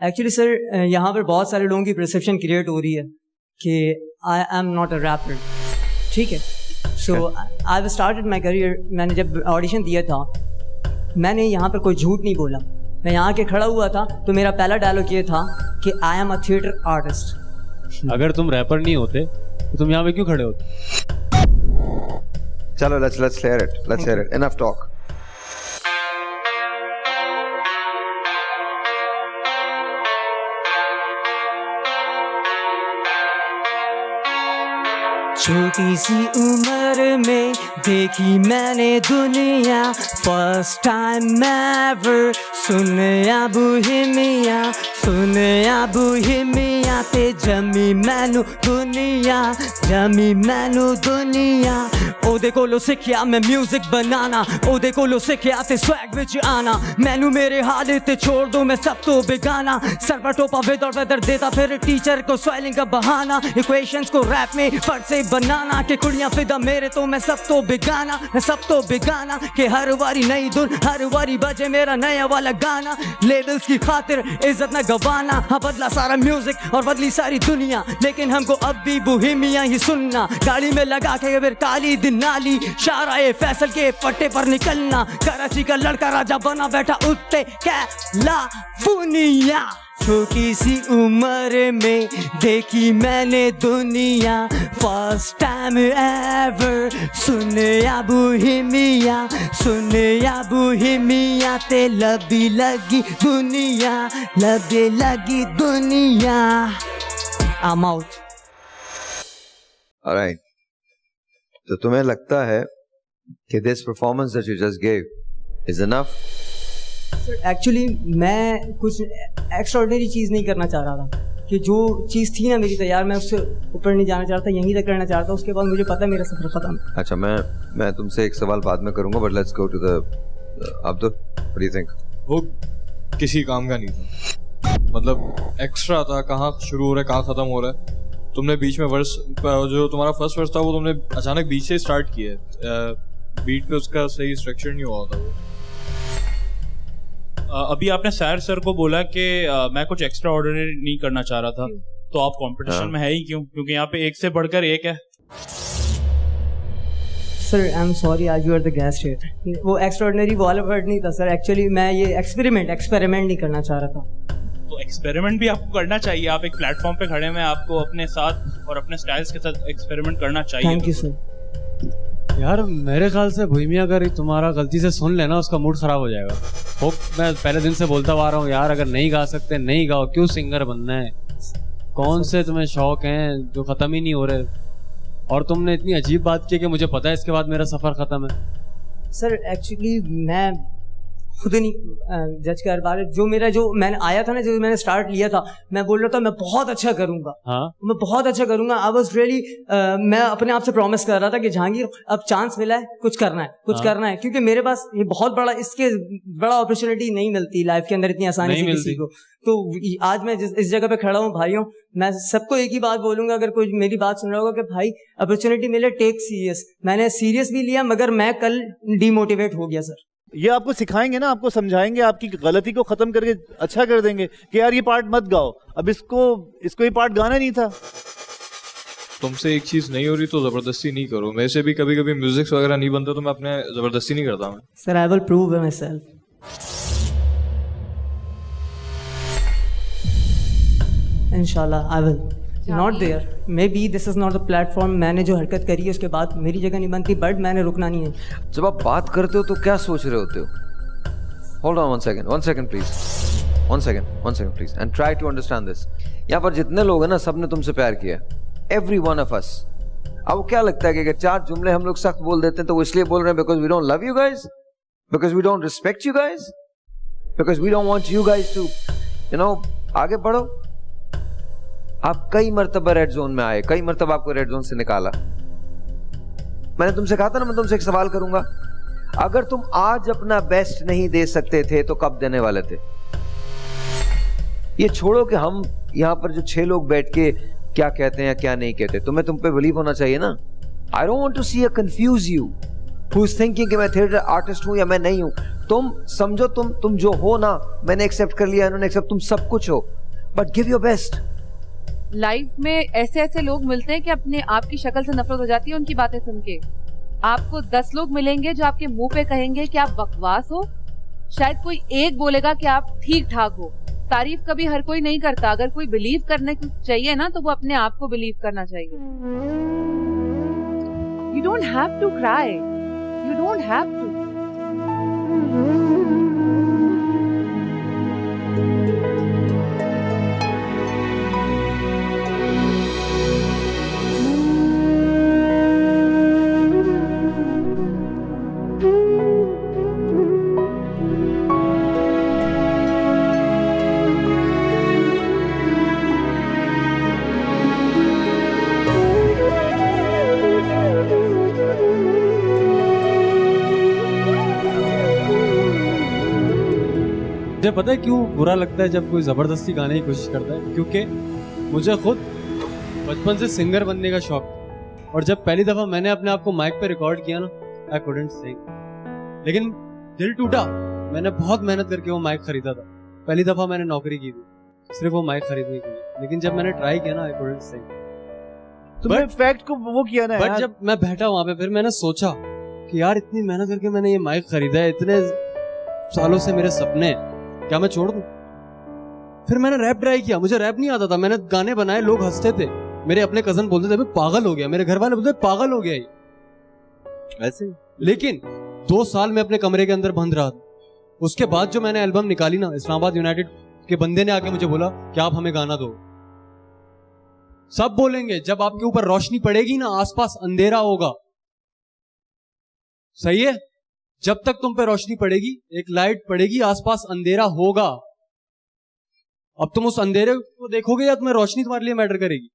Actually sir यहाँ पर बहुत सारे लोगों की परसेप्शन क्रिएट हो रही है कि I am not a rapper, ठीक है। So I have started my career. मैंने जब ऑडिशन दिया था, मैंने यहाँ पर कोई झूठ नहीं बोला। मैं यहाँ के खड़ा हुआ था तो मेरा पहला डायलॉग ये था कि I am a theatre artist. अगर तुम रैपर नहीं होते तो तुम यहाँ पे क्यों खड़े होते? चलो let's hear it. Enough talk. छोटी सी उम्र में देखी मैंने दुनिया, फर्स्ट टाइम एवर सुनया बोहेमिया, सुनया बोहेमिया ते जमी मैनू दुनिया, जमी मैनू दुनिया। ओदे कोलो सिक्खिया मैं म्यूजिक बनाना, ओदे कोलो सिक्खिया ते स्वैग विच आना। मैनू मेरे हाल ते छोड़ दो, मैं सब तो बेगाना। सर पर टोपा विद और वेदर देता फिर टीचर को स्वेलिंग का बहाना। इक्वेशंस को रैप में फट से बनाना के कुड़ियां फिदा मेरे तो मैं सब तो बेगाना, मैं सब तो बेगाना। के हर वारी नई धुन, हर वारी बजे मेरा नया वाला गाना। लेवल्स की खातिर इज्जत न गवाना। हाँ बदला सारा म्यूजिक और बदली सारी दुनिया, लेकिन हमको अब भी बोहेमिया ही सुनना। गाड़ी में लगा के फिर काली दिन नाली, शाराए फैसल के पट्टे पर निकलना। कराची का लड़का राजा बना बैठा उत्ते कैलिफोर्निया। छोटी सी उम्र में देखी मैंने दुनिया, फर्स्ट टाइम एवर सुनया बोहेमिया, सुनया बोहेमिया ते लबी लगी दुनिया, लबी लगी दुनिया। I'm out. Alright. तो तुम्हें लगता है कि this performance that you just gave is enough? Actually मैं कुछ एक्स्ट्राऑर्डिनरी चीज़ नहीं करना चाह रहा था, कि जो चीज़ थी ना मेरी तैयार, मैं उससे ऊपर नहीं जाना चाहता, यहीं तक रहना चाहता। उसके बाद मुझे पता है मेरा सफर खत्म। अच्छा, मैं तुमसे एक सवाल बाद में करूंगा, but let's go to the Abdul, what do you think? वो किसी काम का नहीं था, मतलब एक्स्ट्रा था। कहाँ शुरू हो रहा है कहाँ खत्म हो रहा है। तुमने बीच में वर्स, जो तुम्हारा फर्स्ट वर्स था वो तुमने अचानक बीच से स्टार्ट किया है, बीट पे उसका सही स्ट्रक्चर नहीं हुआ था वो। अभी आपने सैर सर को बोला कि मैं कुछ एक्स्ट्रा ऑर्डिनरी नहीं करना चाह रहा था, तो आप कंपटीशन में है ही क्यों? क्योंकि यहाँ पे एक से बढ़कर एक है। सर आई एम सॉरी, आज you are the guest here. वो एक्स्ट्राऑर्डिनरी वाला वर्ड नहीं था सर। एक्चुअली मैं ये एक्सपेरिमेंट नहीं करना चाह रहा था। तो एक्सपेरिमेंट भी आपको करना चाहिए। आप एक प्लेटफॉर्म पे खड़े हैं, आपको अपने साथ और अपने स्टाइल्स के साथ एक्सपेरिमेंट करना चाहिए। Thank you sir. यार मेरे ख्याल से भूमिया अगर तुम्हारा गलती से सुन लेना, उसका मूड खराब हो जाएगा। होप मैं पहले दिन से बोलता आ रहा हूँ यार, अगर नहीं गा सकते नहीं गाओ, क्यों सिंगर बनना है? कौन से तुम्हें शौक हैं जो खत्म ही नहीं हो रहे? और तुमने इतनी अजीब बात की कि मुझे पता है इसके बाद मेरा सफर खत्म है। सर एक्चुअली मैं खुद ही नहीं जज कर पा रहे। जो मैंने आया था ना, जो मैंने स्टार्ट लिया था, मैं बोल रहा था मैं बहुत अच्छा करूंगा, मैं बहुत अच्छा करूंगा। आई वाज रियली, मैं अपने आप से प्रॉमिस कर रहा था कि जहांगीर अब चांस मिला है, कुछ करना है, कुछ करना है, क्योंकि मेरे पास ये बहुत बड़ा, इसके बड़ा अपॉर्चुनिटी नहीं मिलती लाइफ के अंदर इतनी आसानी से किसी को। तो आज मैं इस जगह पे खड़ा हूँ भाइयों, मैं सबको एक ही बात बोलूंगा, अगर कोई मेरी बात सुन रहा होगा कि भाई अपॉर्चुनिटी मिले, टेक सीरियस। मैंने सीरियस भी लिया, मगर मैं कल डिमोटिवेट हो गया सर। ये आपको सिखाएंगे ना, आपको समझाएंगे, आपकी गलती को खत्म करके अच्छा कर देंगे कि यार ये पार्ट मत गाओ, अब इसको ये पार्ट गाना नहीं था। तुमसे एक चीज नहीं हो रही तो जबरदस्ती नहीं करो। मेरे से भी कभी कभी म्यूजिक वगैरह नहीं बनता तो मैं अपने जबरदस्ती नहीं करता मैं। Sir I will prove myself. इंशाल्लाह I will not there, may be this is not the platform. मैंने जो हरकत करी है उसके बाद मेरी जगह नहीं बनती, बट मैंने रुकना नहीं है। जब आप बात करते हो तो क्या सोच रहे होते हो? Hold on one second please, one second please, and try to understand this. यहाँ पर जितने लोग हैं ना, सबने तुमसे प्यार किया, एवरी वन ऑफ अस। अब क्या लगता है कि अगर 4 जुमले हम लोग सख्त बोल देते हैं तो वो इसलिए बोल रहे हैं because we don't love you guys, because we don't respect you guys, because we don't want you guys to आगे बढ़ो। आप कई मर्तबा रेड जोन में आए, कई मर्तबा आपको रेड जोन से निकाला। मैंने तुमसे कहा था ना, मैं तुमसे एक सवाल करूंगा, अगर तुम आज अपना बेस्ट नहीं दे सकते थे तो कब देने वाले थे? ये छोड़ो कि हम यहाँ पर जो 6 लोग बैठ के क्या कहते हैं क्या नहीं कहते, तुम्हें तुम पे बिलीव होना चाहिए ना। I don't want to see a confuse you who is thinking कि मैं थिएटर आर्टिस्ट हूं या मैं नहीं हूं। तुम समझो, तुम जो हो ना, मैंने एक्सेप्ट कर लिया, इन्होंने एक्सेप्ट, तुम सब कुछ हो, but give your best. Life में ऐसे लोग मिलते हैं कि अपने आप की शक्ल से नफरत हो जाती है उनकी बातें सुन के। आपको 10 लोग मिलेंगे जो आपके मुंह पे कहेंगे कि आप बकवास हो, शायद कोई एक बोलेगा कि आप ठीक ठाक हो। तारीफ कभी हर कोई नहीं करता। अगर कोई बिलीव करने चाहिए ना, तो वो अपने आप को बिलीव करना चाहिए। You don't have to cry, you don't have to. मुझे पता है क्यों बुरा लगता है जब कोई ज़बरदस्ती गाने की कोशिश करता है, क्योंकि मुझे खुद बचपन से सिंगर बनने का शौक था। और जब पहली दफ़ा मैंने अपने आप को माइक पे रिकॉर्ड किया ना, आई कुडंट सिंग, लेकिन दिल टूटा। मैंने बहुत मेहनत करके वो माइक खरीदा था। पहली दफ़ा मैंने नौकरी की थी सिर्फ वो माइक खरीदने के लिए, लेकिन जब मैंने ट्राई किया ना, आई कुडंट सिंग। तुमने फैक्ट को वो किया ना बट जब मैं बैठा वहाँ पे, फिर मैंने सोचा कि यार इतनी मेहनत करके मैंने ये माइक खरीदा है, इतने सालों से मेरे सपने, क्या मैं छोड़ दूं? फिर मैंने रैप ट्राई किया, मुझे रैप नहीं आता था, मैंने गाने बनाए, लोग हंसते थे, मेरे अपने कजन बोलते थे पागल हो गया, मेरे घर वाले बोलते पागल हो गया ये ऐसे। लेकिन 2 साल में अपने कमरे के अंदर बंद रहा था। उसके बाद जो मैंने एल्बम निकाली ना, इस्लामाबाद यूनाइटेड के बंदे ने आके मुझे बोला कि आप हमें गाना दो। सब बोलेंगे जब आपके ऊपर रोशनी पड़ेगी ना, आसपास अंधेरा होगा, सही है? जब तक तुम पे रोशनी पड़ेगी, एक लाइट पड़ेगी, आसपास अंधेरा होगा। अब तुम उस अंधेरे को देखोगे या तुम्हें रोशनी तुम्हारे लिए मैटर करेगी?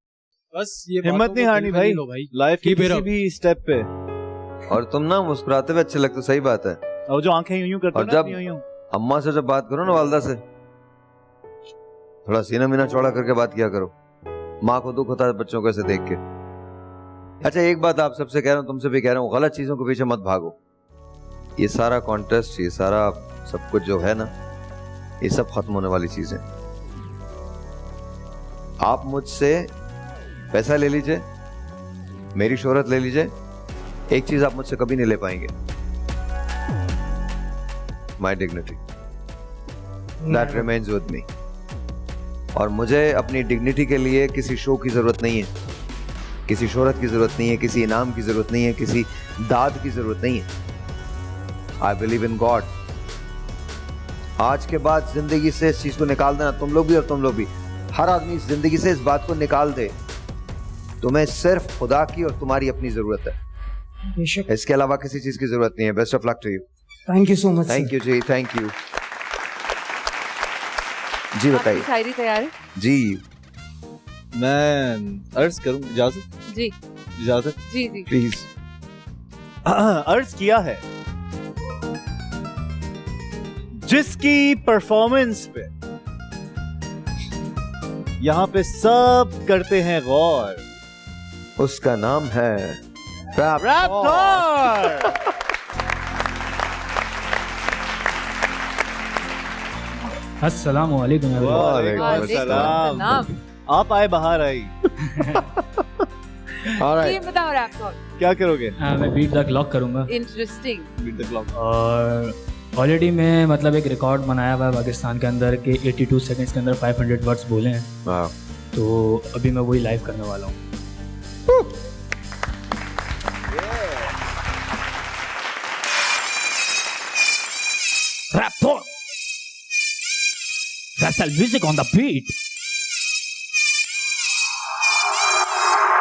बस ये हिम्मत नहीं हारनी भाई, लाइफ की किसी भी स्टेप पे। और तुम ना मुस्कुराते हुए अच्छे लगते, सही बात है। और जो आंखें यूं करते और जब अम्मा से जब बात करो ना, वालदा से, थोड़ा सीना मीना चौड़ा करके बात किया करो। माँ को दुख होता है बच्चों को ऐसे देख के। अच्छा एक बात आप सबसे कह रहा हूँ, तुमसे भी कह रहा हूँ, गलत चीजों के पीछे मत भागो। ये सारा कॉन्टेस्ट, ये सारा सब कुछ जो है ना, ये सब खत्म होने वाली चीजें। आप मुझसे पैसा ले लीजिए, मेरी शोहरत ले लीजिए, एक चीज आप मुझसे कभी नहीं ले पाएंगे, माई dignity, that remains with me. और मुझे अपनी डिग्निटी के लिए किसी शो की जरूरत नहीं है, किसी शोहरत की जरूरत नहीं है, किसी इनाम की जरूरत नहीं है, किसी दाद की जरूरत नहीं है। I believe in God. आज के बाद जिंदगी से इस चीज को निकाल देना, तुम लोग भी और तुम लोग भी, हर आदमी इस जिंदगी से इस बात को निकाल दे, तुम्हें सिर्फ खुदा की और तुम्हारी अपनी जरूरत है, इसके अलावा किसी चीज की जरूरत नहीं है। Best of luck to you. Thank you so much. Thank you जी, थैंक यू जी। बताइए। आपकी शायरी तैयार है? जी मैं अर्ज करूं, इजाजत? जी इजाजत जी जी प्लीज। अर्ज किया है, जिसकी परफॉर्मेंस पे यहाँ पे सब करते हैं गौर, उसका नाम है रैप्टोर। अस्सलाम वालेकुम। वालेकुम सलाम। आप आए, बाहर आई। ये बताओ रैप्टोर क्या करोगे? मैं बीट द क्लॉक करूंगा। इंटरेस्टिंग। Beat the clock. और ऑलरेडी मैं मतलब एक रिकॉर्ड बनाया हुआ है पाकिस्तान के अंदर के 82 सेकंड्स के अंदर 500 वर्ड्स बोले हैं। तो अभी मैं वही लाइव करने वाला हूँ। Raptor, Vassal music on the beat.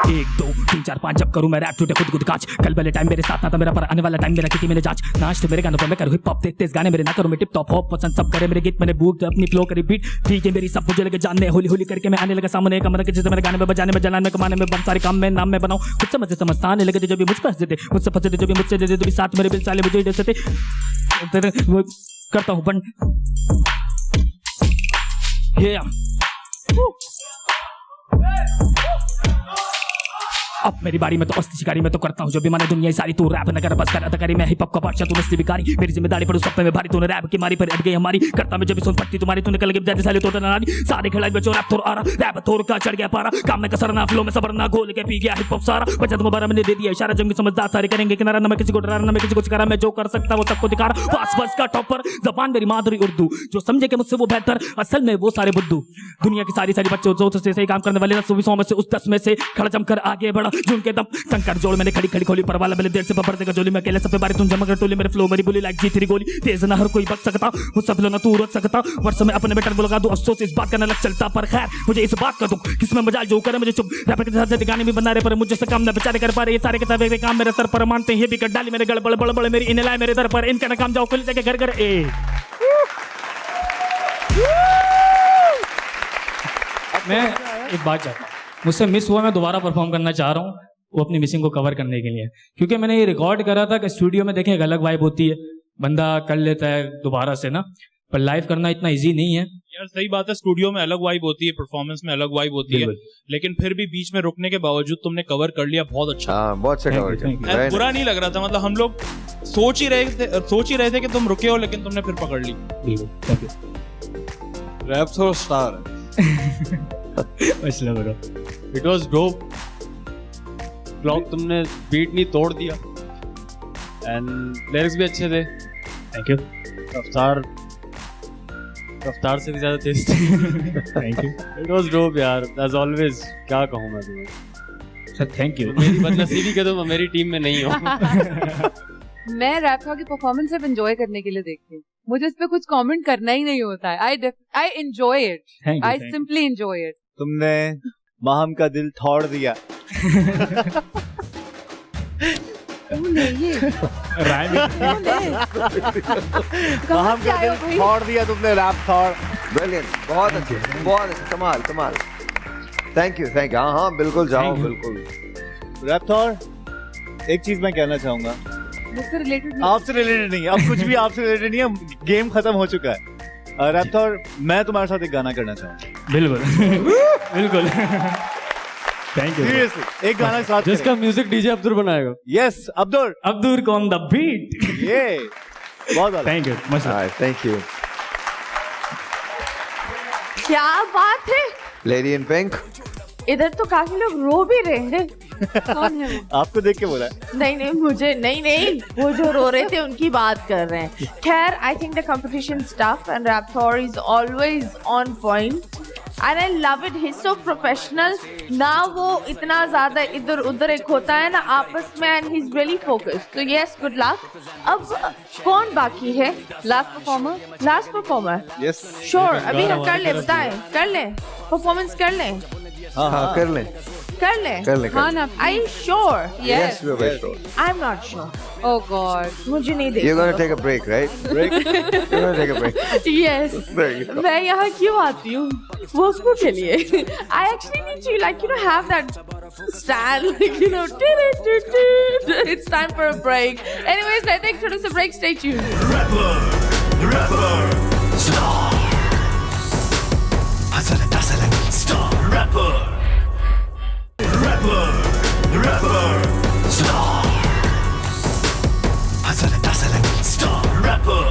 1 2 3 4 5 जब करूं मैं रैप टूटे खुद खुद कांच। कल वाले टाइम मेरे साथ ना था, मेरा पर आने वाला टाइम मेरा किटी मैंने जांच। नाच तो मेरे गानों पर मैं करूं हिप हॉप, तेज गाने मेरे ना करूं मैं टिप टॉप हॉप। पसंद सब करे मेरे गीत, मैंने बूट अपनी फ्लो करी बीट। ठीक है मेरी सब मुझे लगे जानने, होली होली करके मैं आने लगा सामने। कमर के जैसे मेरे गाने में बजाने में जलाने में कमाने में बम सारे काम में नाम में बनाऊं। खुद समझ से समझता आने लगे जब भी मुझ पर हंसते थे, मुझसे फंसे थे जब भी मुझसे देते थे, साथ मेरे बिल साले मुझे जैसे थे। वो करता हूं बन ये अब मेरी बारी में तो अस्ती शिकारी में तो करता हूँ जो भी माने दुनिया सारी। तू रैप न कर बस कर अदाकारी में हिप हॉप का बादशाह तू नस्ली भिखारी। मेरी जिम्मेदारी पर उस सब पे मैं भारी, तूने रैप की मारी पर अट गई हमारी। करता मैं जब भी सुन पट्टी तुम्हारी, तूने कल के जाते साले तोड़ नारी। सारे खिलाड़ी बच्चों रैप थोड़ा आ रहा, रैप थोड़ का चढ़ गया पारा। काम में कसरना फ्लो में सबरना, घोल के पी गया हिप हॉप सारा। बचा तुम बारा मैंने दे दिया इशारा, जंग समझदार सारे करेंगे किनारा। न मैं किसी को डराना, न मैं किसी को चिकारा, मैं जो कर सकता वो सबको दिखा रहा। फास्ट वर्ड्स का टॉपर, जबान मेरी मादरी उर्दू, जो समझे कि मुझसे वो बेहतर, असल में वो सारे बुद्धू। दुनिया की सारी बच्चों जो से सही काम करने वाले 100 में से उस 10 में से खड़ा जमकर आगे बढ़ा। झुन के दम कंकर जोड़ मैंने खड़ी खड़ी खोली, परवाला मैंने देर से पकड़ देगा जोली में अकेले सब पे बारी। तुम जमा कर टोली, मेरे फ्लो मेरी बोली लाइक जी तेरी गोली। तेज ना हर कोई बच सकता, मुझसे फ्लो ना तू रोक सकता। वर्ष में अपने बेटर को लगा दूं, अफसोस इस बात का न लग चलता। पर खैर मुझे इस बात का दुख, किसमें मजाल जो करे मुझे चुप। रैपर के साथ गाने भी बना रहे पर मुझे से काम न बेचारे कर पा रहे। ये सारे के सारे काम मेरे सर पर मानते हैं, ये भी कर डाली मेरे गड़बड़ बड़ बड़े मेरी इन्हें लाए मेरे दर पर। इनका ना काम जाओ खुले जाके घर घर ए। मैं एक बात चाहता हूँ, मुझसे मिस हुआ, मैं दोबारा परफॉर्म करना चाह रहा हूँ वो अपनी मिसिंग को कवर करने के लिए। क्योंकि मैंने ये रिकॉर्ड करा था कि स्टूडियो में देखें एक अलग वाइब होती है, बंदा कर लेता है दोबारा से ना, पर लाइव करना इतना इजी नहीं है यार। सही बात है, स्टूडियो में अलग वाइब होती है, परफॉर्मेंस में अलग वाइब होती है, लेकिन फिर भी बीच में रुकने के बावजूद तुमने कवर कर लिया, बहुत अच्छा। बहुत अच्छा कवर किया, बुरा नहीं लग रहा था। मतलब हम लोग सोच ही रहे थे कि तुम रुके हो, लेकिन तुमने फिर पकड़ ली। Raptor star it was dope. Clock तुमने बीट नहीं तोड़ दिया, एंड लिरिक्स भी अच्छे थे। Thank you. रफ्तार से भी ज्यादा तेज थे। Thank you. It was dope यार, एज ऑलवेज। क्या कहूँ मैं तुम्हें सर, थैंक यू। मेरी बदनसीबी के तुम मेरी टीम में नहीं हो। मैं रैप्टोर की परफॉर्मेंस सिर्फ एंजॉय करने के लिए देखती हूँ, मुझे इस पे कुछ कमेंट करना ही नहीं होता है। I enjoy it, I simply enjoy it. तुमने माहम का दिल तोड़ दिया। माहम का दिल तोड़ दिया तुमने, रैप तोड़। ब्रिलियंट, बहुत अच्छे, बहुत अच्छे, कमाल कमाल। Thank you. हाँ हाँ बिल्कुल, जाओ बिल्कुल। रैप तोड़, एक चीज मैं कहना चाहूंगा, मुझसे रिलेटेड नहीं, आपसे रिलेटेड नहीं है, अब कुछ भी आपसे रिलेटेड नहीं है, गेम खत्म हो चुका है। रैप्टोर, मैं तुम्हारे साथ एक गाना करना चाहूँगा। बिल्कुल बिल्कुल। Thank you. सीरियसली एक गाना साथ जिसका म्यूजिक डीजे अब्दुल बनाएगा। Yes, Abdul on the beat. ये बहुत thank you much. Thank you. क्या बात है, लेडी इन पिंक। इधर तो काफी लोग रो भी रहे हैं। कौन है वो? आपको देख के बोला है। नहीं मुझे नहीं, वो जो रो रहे थे उनकी बात कर रहे हैं। खैर, I think the competition stuff and Raptor is always on point and I love it. He is so professional ना, वो इतना ज्यादा इधर उधर एक होता है ना आपस में, and he is really focused. तो यस, गुड लक। अब कौन बाकी है? Last performer. यस श्योर, अभी हम कर ले, बताएं, कर ले परफॉर्मेंस, कर ले। हाँ कर लें। कर ले हाँ ना Are you sure? Yes. we are very sure. I'm not sure. Oh God. मुझे नहीं You're gonna देखना take a break, right? Break? You're gonna take a break. Yes. There you go. मैं यहाँ क्यों आती हूँ? Moscow के लिए. I actually need to like have that stand like it's time for a break. Anyways, I think थोड़ा सा break. Stay tuned. Rapper, star. Hustling, star. Rapper, star. Hustling, star. Rapper.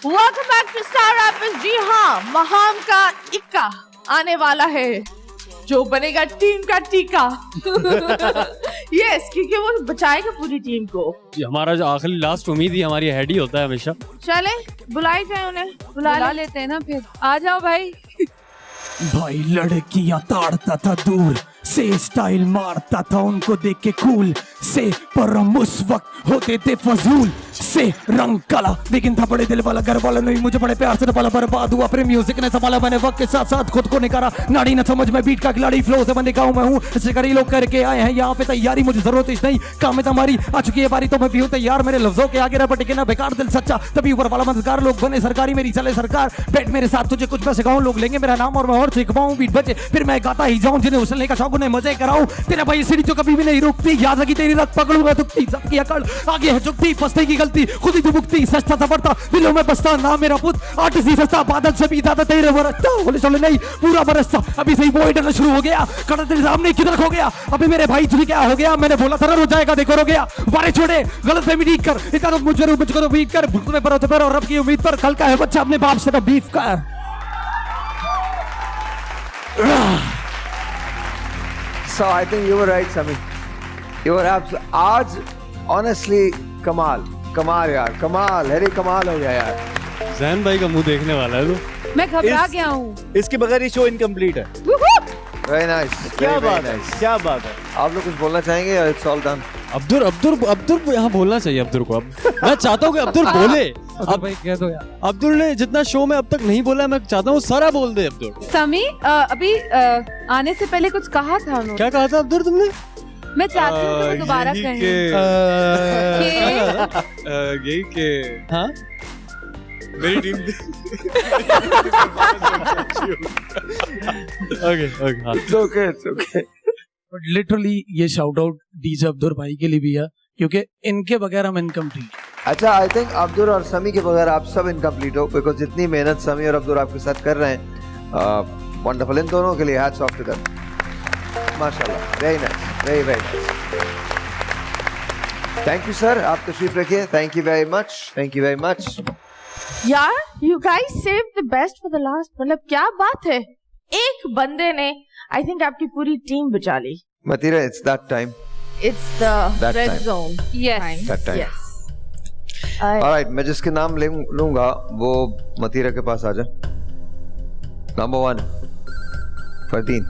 Welcome back to Star Rappers. जी हाँ, महाम का इक्का आने वाला है जो बनेगा टीम का टीका। यस, क्योंकि वो बचाएगा पूरी टीम को। हमारा जो आखिरी लास्ट उम्मीद ही हमारी हेड ही होता है हमेशा। चले बुलाए जाए उन्हें, बुला लेते हैं ना फिर। आ जाओ भाई। भाई लड़कियां ताड़ता था दूर से, स्टाइल मारता था उनको देख के कूल से, पर हम उस वक्त होते थे फजूल से, रंग काला लेकिन था बड़े दिल वाला, घर वाला नहीं मुझे बड़े प्यार से पाला, बर्बाद हुआ फिर म्यूजिक ने संभाला, मैंने वक्त के साथ साथ खुद को निकारा, नाड़ी न समझ में बीट का खिलाड़ी, फ्लो से बंदे का हूं मैं हूं, इससे कई लोग करके आए हैं यहाँ पे तैयारी, मुझे जरूरत इस नहीं काम में हमारी आ चुकी है बारी, तो मैं भी हूं तैयार, मेरे लफ्जों के आगे रह टिके ना बेकार, दिल सच्चा तभी ऊपर वाला मददगार, लोग बने सरकारी मेरी चले सरकार, बैठ मेरे साथ तुझे कुछ मैं सिखाऊं, लोग लेंगे मेरा नाम और मैं और सिखवाऊं, बीट बचे फिर मैं गाता ही जाऊं, जिन्हें उछलने का शौक उन्हें मजे कराऊं, तेरा भाई सीढ़ी जो कभी भी नहीं रुकती, याद रखी तेरी रख पकड़ूंगा दुखती, सबकी अकड़ आगे है झुकती, फंसने की गलती खुद ही दुबकती, सस्ता सफरता दिलों में बसता ना मेरा पुत, आर्टिस्ट ही सस्ता बादल से भी ज्यादा तेरे बरसता, होले चले नहीं पूरा बरसता, अभी सही वो डरना शुरू हो गया, कड़ा तेरे सामने किधर खो गया, अभी मेरे भाई तुझे क्या हो गया, मैंने बोला था ना रो जाएगा देखो रो गया, बारे छोड़े गलत फहमी ठीक कर, इतना तो मुझको तो बीट कर, भुगतने पर और रब की उम्मीद पर, कल का है बच्चा अपने बाप से तो बीफ कर। So I think you were right, Sami. You were आज honestly कमाल यार, कमाल कमाल हो गया यार। जैन भाई का मुंह देखने वाला है तो मैं घबरा गया हूँ। इसके बगैर ये शो इनकम्प्लीट है। Very nice. क्या बात है, क्या बात है। आप लोग कुछ बोलना चाहेंगे या it's all done? अब्दुल यहाँ बोलना चाहिए अब्दुल को, अब मैं चाहता हूँ कि अब्दुल बोले। अब भाई कह दो यार। अब्दुल ने जितना शो में अब तक नहीं बोला, मैं चाहता हूँ सारा बोल दे अब्दुल। समी अभी आने से पहले कुछ कहा था उन्होंने। क्या कहा था अब्दुल तुमने? मैं चाहती हूँ कि वो दोबारा कहें। यही के हाँ मेरी टीम ओके बट लिटरली ये शाउट आउट डीजे अब्दुल भाई के लिए भी है, क्योंकि इनके बगैर हम इनकम्प्लीट। अच्छा, आई थिंक अब्दुल और समी के बगैर आप सब इनकम्प्लीट हो, बिकॉज जितनी मेहनत समी और अब्दुल आपके साथ कर रहे हैं, वंडरफुल, इन दोनों के लिए हैट्स ऑफ टू देम, माशाल्लाह, very nice, very nice. Thank you sir, आप तशरीफ रखिए, thank you very much, thank you very much. यार, you guys saved the best for the last. मतलब क्या बात है, एक बंदे ने I think आपकी पूरी टीम बचा ली। मतीरा, it's that time. It's the That red time. zone. Yes. That time. Yes. Alright, मैं जिसके नाम लूंगा वो मतीरा के पास आ जा। Number 1, Fardeen.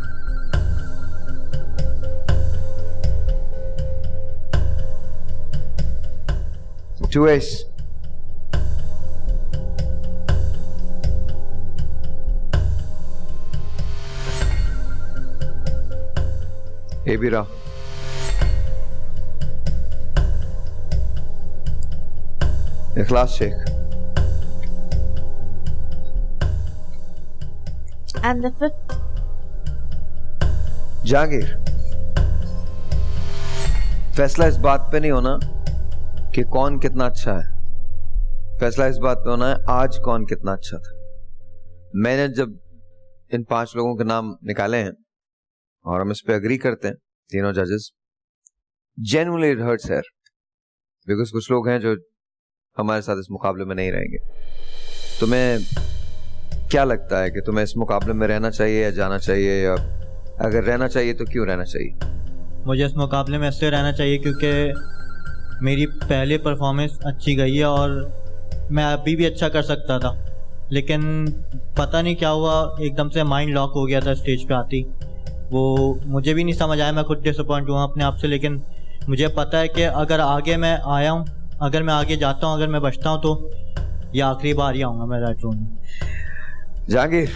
Tuwais। एबिरा। Ikhlas Sheikh. And the fifth. Jahangir. फैसला इस बात पे नहीं होना कि कौन कितना अच्छा है, फैसला इस बात पे होना है आज कौन कितना अच्छा था। मैंने जब इन 5 लोगों के नाम निकाले हैं और हम इस पे अग्री करते हैं तीनों जजेस, जेन्युइनली इट हर्ट्स यार, बिकॉज कुछ लोग हैं जो हमारे साथ इस मुकाबले में नहीं रहेंगे। तुम्हें क्या लगता है कि तुम्हें इस मुकाबले में रहना चाहिए या जाना चाहिए, या अगर रहना चाहिए तो क्यों रहना चाहिए? मुझे इस मुकाबले में इसलिए रहना चाहिए क्योंकि मेरी पहली परफॉर्मेंस अच्छी गई है और मैं अभी भी अच्छा कर सकता था, लेकिन पता नहीं क्या हुआ, एकदम से माइंड लॉक हो गया था स्टेज पे आती। वो मुझे भी नहीं समझ आया, मैं खुद डिसअपॉइंट हुआ अपने आप से, लेकिन मुझे पता है कि अगर आगे मैं आया हूँ, अगर मैं आगे जाता हूँ, अगर मैं बचता हूँ तो ये आखिरी बार ही आऊँगा मैं रेड जोन में। जहांगीर,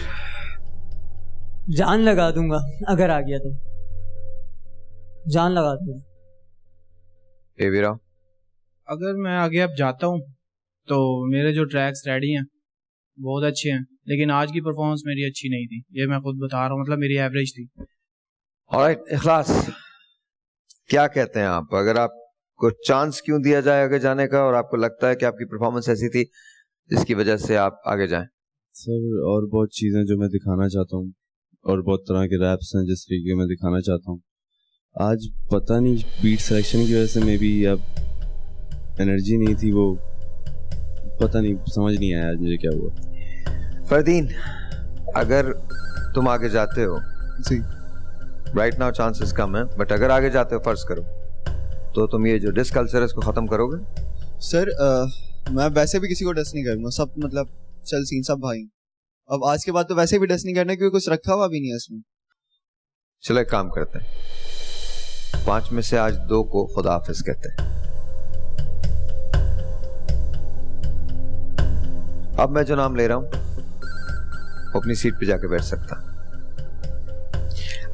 जान लगा दूंगा अगर आ गया तो, जान लगा दूंगा। ए वीरा, अगर मैं आगे अब जाता हूँ तो मेरे जो ट्रैक्स रेडी हैं बहुत अच्छे हैं, लेकिन आज की परफॉर्मेंस मेरी अच्छी नहीं थी, ये मैं खुद बता रहा हूँ, मतलब मेरी एवरेज थी। ऑलराइट इखलास, क्या कहते हैं आप? अगर आपको चांस क्यों दिया जाए आगे जाने का, और आपको लगता है कि आपकी परफॉर्मेंस ऐसी थी जिसकी वजह से आप आगे जाएं? सर और बहुत चीज़ें जो मैं दिखाना चाहता हूँ, और बहुत तरह के रैप्स हैं जिस तरीके मैं दिखाना चाहता हूँ। आज पता नहीं बीट सिलेक्शन की वजह से मे बी अब एनर्जी नहीं थी, वो पता नहीं, समझ नहीं आया आज मुझे क्या हुआ। फरदीन, अगर तुम आगे जाते हो जी, राइट नाउ चांसेस कम है, बट अगर आगे जाते हो फर्ज करो, तो तुम ये जो डिस कल्चर है इसको खत्म करोगे? सर मैं वैसे भी किसी को डस नहीं करूंगा, सब मतलब चल सीन सब भाई। अब आज के बाद तो वैसे भी डस नहीं करना क्योंकि कुछ रखा हुआ भी नहीं है इसमें। चलो एक काम करते हैं, 5 में से आज 2 को खुदा हाफिज कहते हैं। अब मैं जो नाम ले रहा हूं अपनी सीट पे जाके बैठ सकता।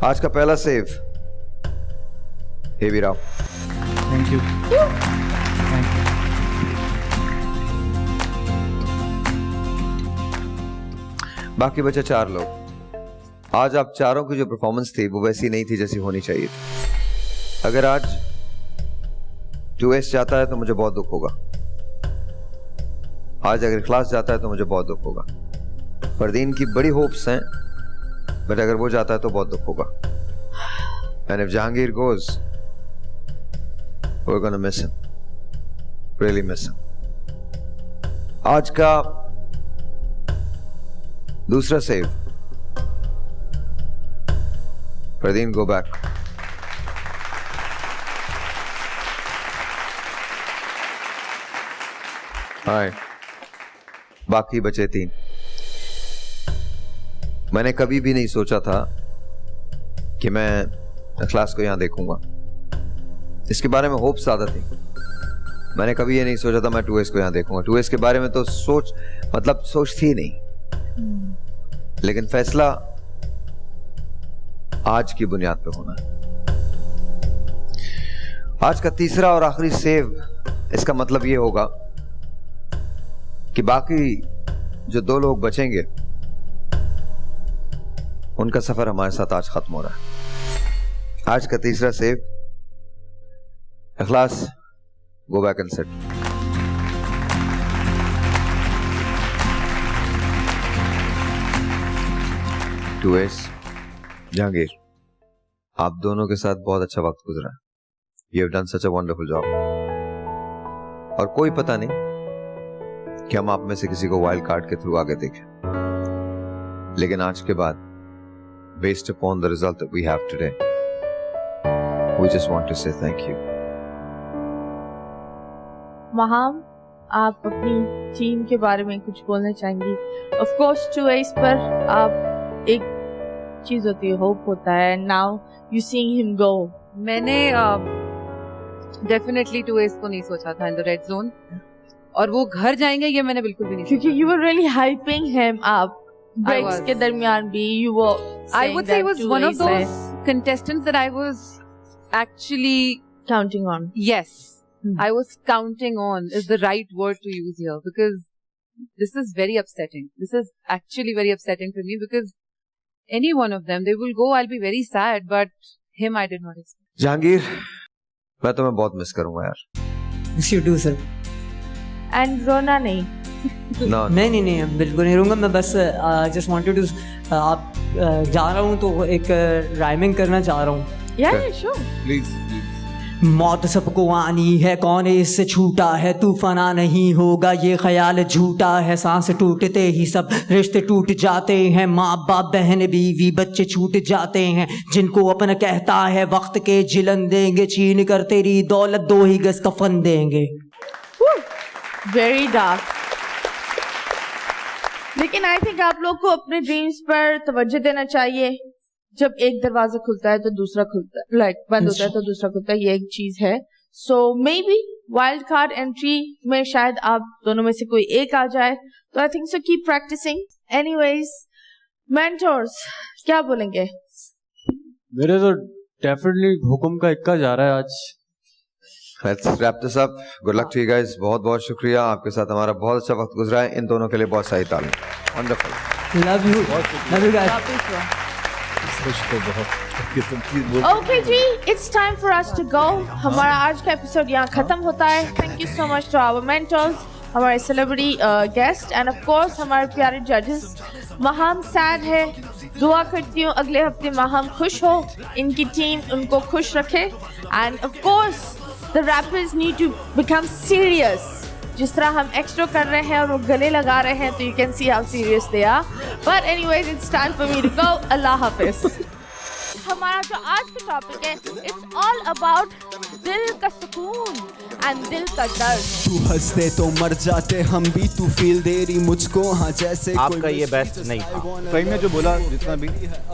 आज का पहला save heavy Rao. Thank you. बाकी बचे 4 लोग। आज आप चारों की जो परफॉर्मेंस थी वो वैसी नहीं थी जैसी होनी चाहिए थी। अगर आज 2S जाता है तो मुझे बहुत दुख होगा, आज अगर इखलास जाता है तो मुझे बहुत दुख होगा। फरदीन की बड़ी होप्स हैं, बट अगर वो जाता है तो बहुत दुख होगा। And if Jahangir goes, we're gonna miss him, really miss him. आज का दूसरा सेव, फरदीन गो बैक। हाय, बाकी बचे 3। मैंने कभी भी नहीं सोचा था कि मैं इखलास को यहां देखूंगा, इसके बारे में होप ज्यादा थी। मैंने कभी ये नहीं सोचा था मैं 2S को यहां देखूंगा। 2S के बारे में तो सोच थी नहीं, लेकिन फैसला आज की बुनियाद पे होना है। आज का तीसरा और आखिरी सेव, इसका मतलब ये होगा कि बाकी जो 2 लोग बचेंगे उनका सफर हमारे साथ आज खत्म हो रहा है। आज का तीसरा save, Ikhlas go back and set. टूएस, जहांगीर, आप दोनों के साथ बहुत अच्छा वक्त गुजरा। You have done such a wonderful job. और कोई पता नहीं कि हम आप में से किसी को वाइल्ड कार्ड के थ्रू आगे देखें, लेकिन आज के बाद based upon the result that we have today, we just want to say thank you. महाम, आप अपनी टीम के बारे में कुछ बोलना चाहेंगी? Of course 2S पर आप एक चीज होती है, होप होता है, now you seeing him go. मैंने डेफिनेटली 2S को नहीं सोचा था इन द रेड जोन, और वो घर जाएंगे ये मैंने बिल्कुल भी नहीं सोचा। क्योंकि you were really hyping him up. Breaks के दरमियान भी you were I would say he was one of those contestants that I was actually counting on. Yes, I was counting on is the right word to use here, because this is very upsetting. This is actually very upsetting for me, because any one of them, they will go, I'll be very sad, but him I did not expect. Jahangir, मैं तुम्हें बहुत मिस करूंगा यार। Miss you too, sir. And रोना नहीं। No. नहीं, बिल्कुल नहीं रहूँगा। मैं बस जस्ट वांटेड टू, आप जा रहा हूँ तो एक राइमिंग करना चाह रहा हूँ। Yeah, sure. प्लीज। मौत सबको आनी है, कौन इससे छूटा है, तूफाना नहीं होगा ये ख्याल झूठा है। सांस टूटते ही सब रिश्ते टूट जाते हैं, माँ बाप बहन बीवी बच्चे छूट जाते हैं। जिनको अपना कहता है वक्त के झिलन देंगे, छीन कर तेरी दौलत 2 ही गज कफन देंगे। Very dark. लेकिन आई थिंक आप लोग को अपने ड्रीम्स पर तवज्जो देना चाहिए। जब एक दरवाजा खुलता है तो दूसरा खुलता है, लाइक बंद होता है तो दूसरा खुलता है, ये एक चीज है। So may be wild card entry में शायद आप दोनों में से कोई एक आ जाए, तो I think so keep practising. Anyways, mentors क्या बोलेंगे? मेरे तो डेफिनेटली हुक्म का इक्का जा रहा है आज। Let's wrap this up. Good luck to you guys. बहुत बहुत शुक्रिया, आपके साथ हमारा बहुत अच्छा वक्त गुजरा है। इन दोनों के लिए बहुत सही ताली। Wonderful. Love you. Love you guys. Okay ji, it's time for us to go. हमारा आज का एपिसोड यहाँ खत्म होता है। Thank you so much to our mentors, हमारे celebrity guest and of course हमारे प्यारे जजेस। महाम सैड है, दुआ करती हूँ अगले हफ्ते महाम खुश हो, इनकी टीम उनको खुश रखे and of course the rappers need to become serious. जिस तरह हम एक्स्ट्रा कर रहे हैं और वो गले लगा रहे हैं तो you can see how serious they are. But anyways it's time for me to go. अल्लाह हाफिज। हमारा जो आज का टॉपिक है इट्स ऑल अबाउट दिल का सुकून एंड दिल का दर्द। तू हंसते तो मर जाते हम भी, तू फील दे रही मुझको हाँ जैसे आपका ये बेस्ट नहीं था। सही में जो बोला जितना भी,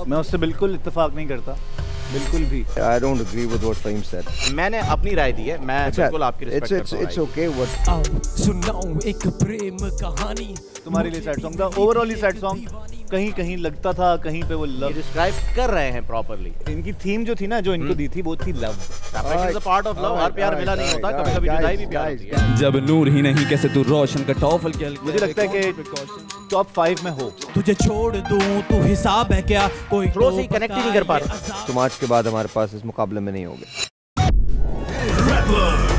मैं उससे बिल्कुल इत्तेफाक नहीं करता, बिल्कुल भी। I don't agree with what Fahim said. मैंने अपनी राय दी है, मैं बिल्कुल आपकी रिस्पेक्ट करता हूं। It's okay what सुनाऊं एक प्रेम कहानी। तुम्हारे लिए सैड सॉन्ग था, ओवरऑल सैड सॉन्ग। कहीं कहीं लगता था, कहीं पे वो लव डिस्क्राइब कर रहे हैं प्रॉपर्ली। इनकी थीम जो थी ना, जो इनको दी थी, वो थी love. Separation is a part of love. हर प्यार मिला नहीं होता, कभी-कभी जुदाई भी प्यार होती है। जब नूर ही नहीं कैसे तू रोशन का टॉफल के मुझे लगता है कि टॉप 5 में हो। तुझे छोड़ दूं तू हिसाब है क्या, कोई थ्रो से कनेक्ट ही नहीं कर पा रहे। तुम आज के बाद हमारे पास इस मुकाबले में नहीं होगे। Rapper.